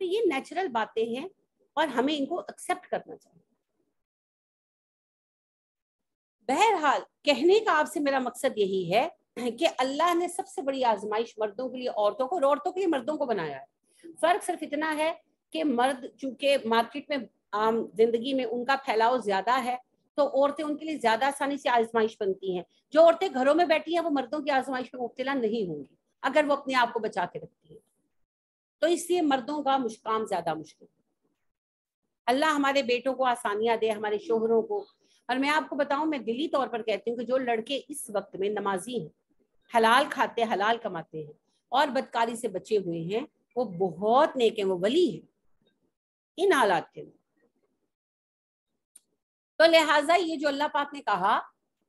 تو یہ نیچرل باتیں ہیں اور ہمیں ان کو ایکسپٹ کرنا چاہیے. بہرحال کہنے کا آپ سے میرا مقصد یہی ہے کہ اللہ نے سب سے بڑی آزمائش مردوں کے لیے عورتوں کو, اور عورتوں کے لیے مردوں کو بنایا ہے. فرق صرف اتنا ہے کہ مرد چونکہ مارکیٹ میں عام زندگی میں ان کا پھیلاؤ زیادہ ہے, تو عورتیں ان کے لیے زیادہ آسانی سے آزمائش بنتی ہیں. جو عورتیں گھروں میں بیٹھی ہیں وہ مردوں کی آزمائش میں مبتلا نہیں ہوں گی اگر وہ اپنے آپ کو بچا کے رکھتی ہیں. تو اس لیے مردوں کا کام زیادہ مشکل. اللہ ہمارے بیٹوں کو آسانیاں دے, ہمارے شوہروں کو. اور میں آپ کو بتاؤں, میں دلی طور پر کہتی ہوں کہ جو لڑکے اس وقت میں نمازی ہیں, حلال کھاتے, حلال کماتے ہیں, اور بدکاری سے بچے ہوئے ہیں, وہ بہت نیک ہیں, وہ ولی ہیں ان حالات کے. تو لہٰذا یہ جو اللہ پاک نے کہا,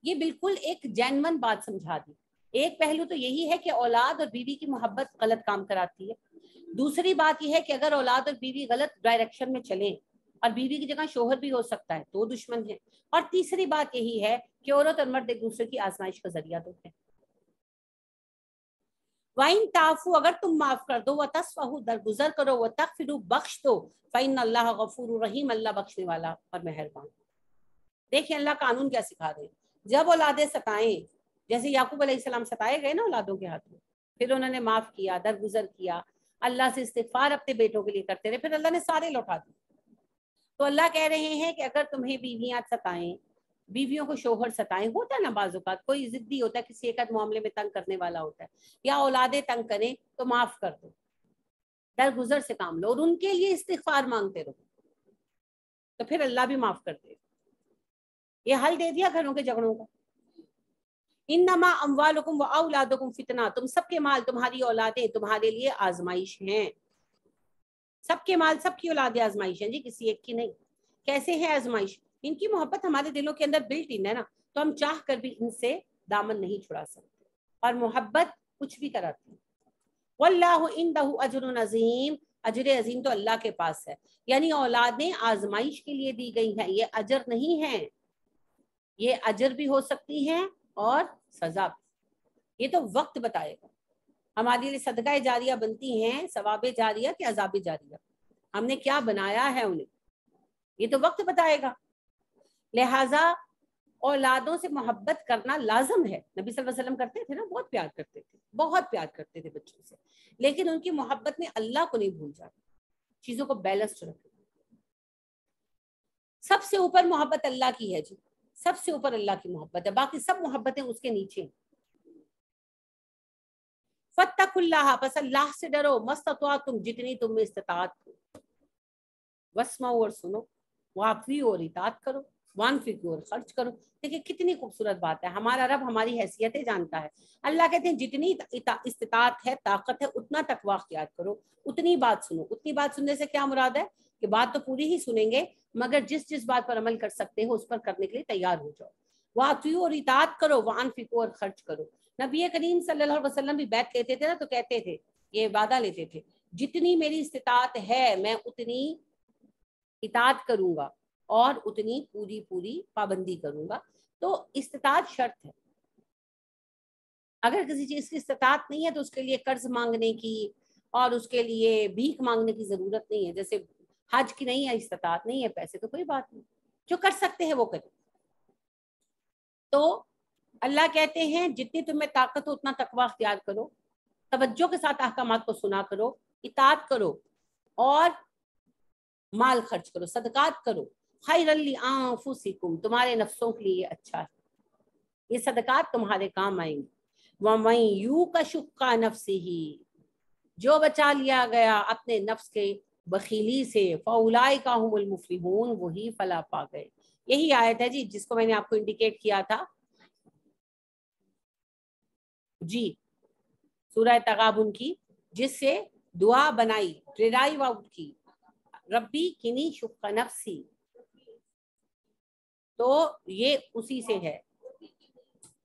یہ بالکل ایک جینون بات سمجھا دی. ایک پہلو تو یہی ہے کہ اولاد اور بیوی کی محبت غلط کام کراتی ہے. دوسری بات یہ ہے کہ اگر اولاد اور بیوی غلط ڈائریکشن میں چلیں, اور بیوی کی جگہ شوہر بھی ہو سکتا ہے, تو دشمن ہے. اور تیسری بات یہی ہے کہ عورت اور مرد ایک دوسرے کی آزمائش کا ذریعہ تو ہے. وَإِن تَعْفُوا, اگر تم معاف کر دو, وَتَصْفَحُوا, درگزر کرو, وَتَغْفِرُوا, بخش دو, فَإِنَّ اللَّهَ غَفُورٌ رَحِيمٌ, اللہ بخشنے والا اور مہربان. دیکھیں اللہ قانون کیا سکھا دے. جب اولادیں ستائیں, جیسے یعقوب علیہ السلام ستائے گئے نا اولادوں کے ہاتھ میں, پھر انہوں نے معاف کیا, درگزر کیا, اللہ سے استغفار اپنے بیٹوں کے لیے کرتے رہے, پھر اللہ نے سارے لوٹا دیے. تو اللہ کہہ رہے ہیں کہ اگر تمہیں بیویاں ستائیں, بیویوں کو شوہر ستائیں, ہوتا ہے نا بعض اوقات کوئی ضدی ہوتا ہے, کسی ایک آدھ معاملے میں تنگ کرنے والا ہوتا ہے, یا اولادیں تنگ کریں, تو معاف کر دو, درگزر سے کام لو, اور ان کے لیے استغفار مانگتے رہو, تو پھر اللہ بھی معاف کر دے. یہ حل دے دیا گھروں کے جھگڑوں کا. انما اموالکم و اولادکم فتنہ, تم سب کے مال, تمہاری اولادیں تمہارے لیے آزمائش ہیں. سب کے مال, سب کی اولادیں آزمائش ہیں جی, کسی ایک کی نہیں. کیسے ہے آزمائش؟ ان کی محبت ہمارے دلوں کے اندر بلٹ ان ہے نا, تو ہم چاہ کر بھی ان سے دامن نہیں چھڑا سکتے, اور محبت کچھ بھی کراتی ہے. واللہ عندہ اجر عظیم, اجر عظیم تو اللہ کے پاس ہے. یعنی اولادیں آزمائش کے لیے دی گئی ہیں, یہ اجر نہیں ہے. یہ اجر بھی ہو سکتی ہیں اور سزا بھی. یہ تو وقت بتائے گا. ہمارے لیے صدقہ جاریہ بنتی ہیں, ثواب جاریہ کہ عذاب جاریہ, ہم نے کیا بنایا ہے انہیں, یہ تو وقت بتائے گا. لہٰذا اولادوں سے محبت کرنا لازم ہے. نبی صلی اللہ علیہ وسلم کرتے تھے نا, بہت پیار کرتے تھے, بہت پیار کرتے تھے بچوں سے, لیکن ان کی محبت میں اللہ کو نہیں بھول جاتے, چیزوں کو بیلنسڈ رکھتے. سب سے اوپر محبت اللہ کی ہے جی, سب سے اوپر اللہ کی محبت ہے, باقی سب محبتیں اس کے نیچے. فاتقوا اللہ, پس اللہ سے ڈرو, مستطاعتم, جتنی تم میں استطاعت ہو, واسمعوا, اور سنو, واطیعوا, اور اطاعت کرو, وانفقوا, اور خرچ کرو. دیکھیں کتنی خوبصورت بات ہے. ہمارا رب ہماری حیثیتیں جانتا ہے. اللہ کہتے ہیں جتنی استطاعت ہے, طاقت ہے, اتنا تقویٰ اختیار کرو, اتنی بات سنو. اتنی بات سننے سے کیا مراد ہے کہ بات تو پوری ہی سنیں گے, مگر جس جس بات پر عمل کر سکتے ہو اس پر کرنے کے لیے تیار ہو جاؤ. واطیعوا اور اطاعت کرو، وانفقوا اور خرچ کرو. نبی کریم صلی اللہ علیہ وسلم بھی بیعت لیتے تھے نا تو کہتے تھے، یہ وعدہ لیتے تھے، جتنی میری استطاعت ہے میں اتنی اطاعت کروں گا اور اتنی پوری پابندی کروں گا. تو استطاعت شرط ہے. اگر کسی چیز کی استطاعت نہیں ہے تو اس کے لیے قرض مانگنے کی اور اس کے لیے بھیک مانگنے کی ضرورت نہیں ہے. جیسے حج کی نہیں ہے استطاعت، نہیں ہے پیسے، تو کوئی بات نہیں، جو کر سکتے ہیں وہ کریں. تو اللہ کہتے ہیں جتنی تمہیں طاقت ہو اتنا تقویٰ اختیار کرو، توجہ کے ساتھ احکامات کو سنا کرو، اطاعت کرو اور مال خرچ کرو، صدقات کرو. خیر لانفسکم، تمہارے نفسوں کے لیے اچھا ہے، یہ صدقات تمہارے کام آئیں گے. ومن یوق شح نفسہ، جو بچا لیا گیا اپنے نفس کے بخیلی سے، فاولئک هم المفلحون، وہی فلاح پا گئے. یہی آیت ہے جی جس کو میں نے آپ کو انڈیکیٹ کیا تھا جی، سورہ تغابن کی، جس سے دعا بنائی، ڈرائیو آؤٹ کی، ربی کنی شق نفسی، تو یہ اسی سے ہے.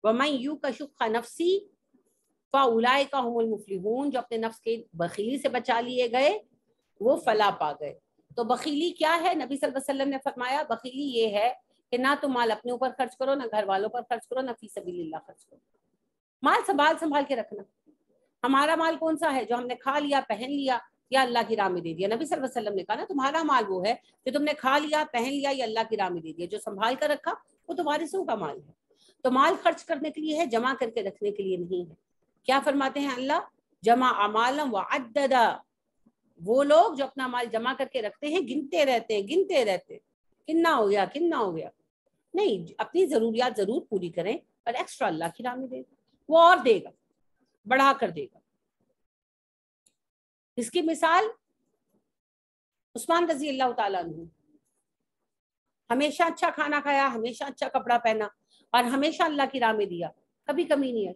وَمَن یُوقَ شُحَّ نَفْسِهِ فَأُولَٰئِکَ هُمُ الْمُفْلِحُونَ، جو اپنے نفس کے بخیلی سے بچا لیے گئے وہ فلاح پا گئے. تو بخیلی کیا ہے؟ نبی صلی اللہ علیہ وسلم نے فرمایا بخیلی یہ ہے کہ نہ تم مال اپنے اوپر خرچ کرو، نہ گھر والوں پر خرچ کرو، نہ فی سبیل اللہ خرچ کرو. مال سنبھال کے رکھنا. ہمارا مال کون سا ہے؟ جو ہم نے کھا لیا، پہن لیا یا اللہ کی راہ میں دے دیا. نبی صلی اللہ علیہ وسلم نے کہا نا تمہارا مال وہ ہے جو تم نے کھا لیا، پہن لیا یا اللہ کی راہ میں دے دیا. جو سنبھال کر رکھا وہ تمہارے سو کا مال ہے. تو مال خرچ کرنے کے لیے ہے، جمع کر کے رکھنے کے لیے نہیں ہے. کیا فرماتے ہیں اللہ؟ جمع اعمالم وعددا، وہ لوگ جو اپنا مال جمع کر کے رکھتے ہیں، گنتے رہتے ہیں کتنا ہو گیا. نہیں، اپنی ضروریات ضرور پوری کریں اور ایکسٹرا اللہ کی راہ میں دے دیں، وہ اور دے گا، بڑھا کر دے گا. اس کی مثال عثمان رضی اللہ تعالیٰ عنہ، ہمیشہ اچھا کھانا کھایا، ہمیشہ اچھا کپڑا پہنا اور ہمیشہ اللہ کی راہ میں دیا، کبھی کمی نہیں ہے.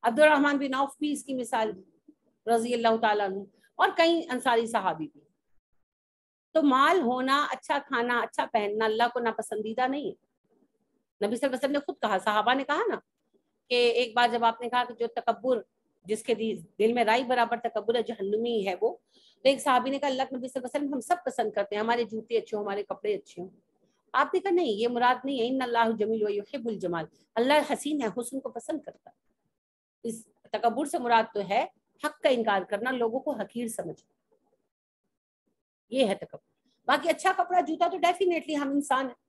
عبد الرحمن بن عوف بھی اس کی مثال رضی اللہ تعالیٰ عنہ، اور کئی انصاری صحابی بھی. تو مال ہونا، اچھا کھانا، اچھا پہننا اللہ کو ناپسندیدہ نہیں ہے. نبی صلی اللہ علیہ وسلم نے خود کہا، صحابہ نے کہا نا کہ ایک بار جب آپ نے کہا کہ جو تکبر، جس کے دل میں رائی برابر تکبر ہے، جہنمی ہے وہ. تو ایک صحابی نے کہا اللہ کے نبی صلی اللہ علیہ وسلم ہم سب پسند کرتے ہیں، ہمارے جوتے اچھے ہوں، ہمارے کپڑے اچھے ہوں. آپ نے کہا نہیں، یہ مراد نہیں ہے، ان اللہ جمیل و یحب الجمال، اللہ حسین ہے، حسن کو پسند کرتا ہے. اس تکبر سے مراد تو ہے حق کا انکار کرنا، لوگوں کو حقیر سمجھنا، یہ ہے تکبر. باقی اچھا کپڑا، جوتا تو ڈیفینیٹلی ہم انسان ہیں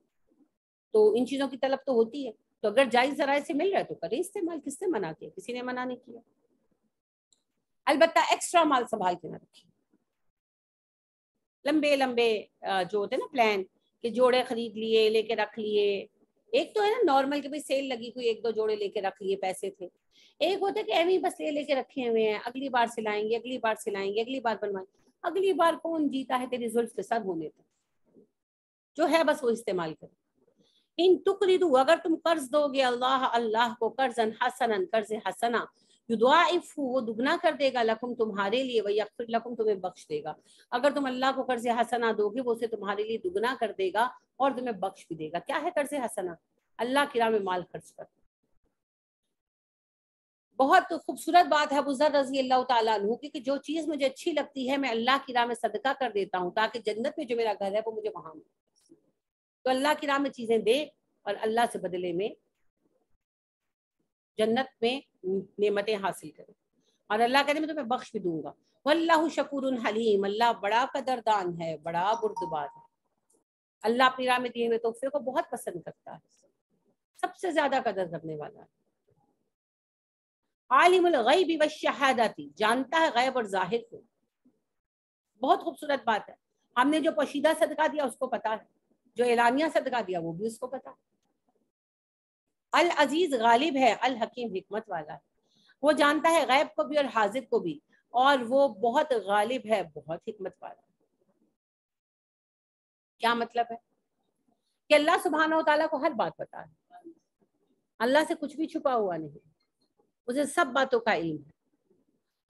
تو ان چیزوں کی طلب تو ہوتی ہے. تو اگر جائز ذرائع سے مل رہا ہے تو کریں استعمال، کس نے منع کیا؟ کسی نے منع نہیں کیا. البتہ ایکسٹرا مال سنبھال کے نہ رکھیں. لمبے جو ہوتے ہیں نا پلان، کہ جوڑے خرید لیے، لے کے رکھ لیے. ایک تو ہے نا نارمل کہ بھائی سیل لگی ہوئی، ایک دو جوڑے لے کے رکھ لیے، پیسے تھے. ایک ہوتا ہے کہ ایویں بس لے کے رکھے ہوئے ہیں، اگلی بار سلائیں گے، اگلی بار سلائیں گے، اگلی بار بنوائیں گے. اگلی بار کون جیتا ہے تیری زلف کے ساتھ ہونے تک، جو ہے بس وہ استعمال کرے. ان تقرضوا، اگر تم قرض دو گے اللہ کو، قرضا حسنا، قرض حسنا، یضاعف، وہ دگنا کر دے گا، لکم تمہارے لیے، ویغفر لکم، تمہیں بخش دے گا. اگر تم اللہ کو قرض حسنا دو گے وہ اسے تمہارے لیے دگنا کر دے گا اور تمہیں بخش بھی دے گا. کیا ہے قرض حسنا؟ اللہ کی راہ میں مال خرچ کر. بہت خوبصورت بات ہے ابو ذر رضی اللہ تعالیٰ عنہ کی کہ جو چیز مجھے اچھی لگتی ہے میں اللہ کی راہ میں صدقہ کر دیتا ہوں تاکہ جنت میں جو میرا گھر ہے وہ مجھے وہاں ملے. تو اللہ کی راہ میں چیزیں دے اور اللہ سے بدلے میں جنت میں نعمتیں حاصل کرے، اور اللہ کہتے ہیں میں تمہیں بخش بھی دوں گا. واللہ شکور حلیم، اللہ بڑا قدردان ہے، بڑا بردبار ہے. اللہ اپنی راہ میں دیے ہوئے تحفے کو بہت پسند کرتا ہے، سب سے زیادہ قدر کرنے والا ہے. عالم الغیب والشہادۃ، جانتا ہے غیب اور ظاہر کو. بہت خوبصورت بات ہے. ہم نے جو پوشیدہ صدقہ دیا اس کو پتا ہے، جو اعلانیہ صدقہ دیا وہ بھی اس کو پتا ہے. العزیز غالب ہے، الحکیم حکمت والا ہے. وہ جانتا ہے غیب کو بھی اور حاضر کو بھی، اور وہ بہت غالب ہے، بہت حکمت والا ہے. کیا مطلب ہے؟ کہ اللہ سبحانہ و تعالیٰ کو ہر بات پتا ہے، اللہ سے کچھ بھی چھپا ہوا نہیں، اسے سب باتوں کا علم ہے،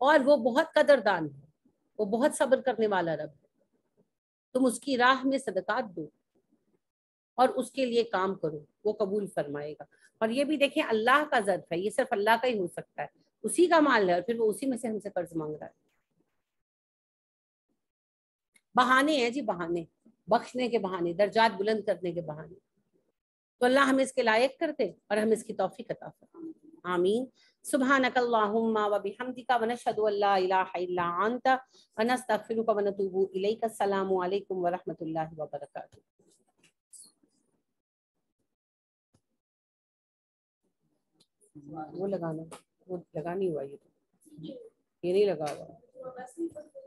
اور وہ بہت قدردان ہے، وہ بہت صبر کرنے والا رب ہے. تم اس کی راہ میں صدقات دو اور اس کے لیے کام کرو، وہ قبول فرمائے گا۔ اور یہ بھی دیکھیں اللہ کا ظرف ہے، یہ صرف اللہ کا ہی ہو سکتا ہے، اسی کا مال ہے اور پھر وہ اسی میں سے ہم سے قرض مانگ رہا ہے۔ بہانے ہیں جی، بہانے، بخشنے کے بہانے، درجات بلند کرنے کے بہانے۔ تو اللہ ہمیں اس کے لائق کر دے اور ہمیں اس کی توفیق عطا فرمائے، آمین۔ سبحانک اللہم و بحمدک ونشہد ان لا الہ الا انت ونستغفرک ونتوب الیک۔ السلام علیکم ورحمۃ اللہ وبرکاتہ۔ وہ لگانا، وہ لگا نہیں ہوا، یہ نہیں لگا ہوا۔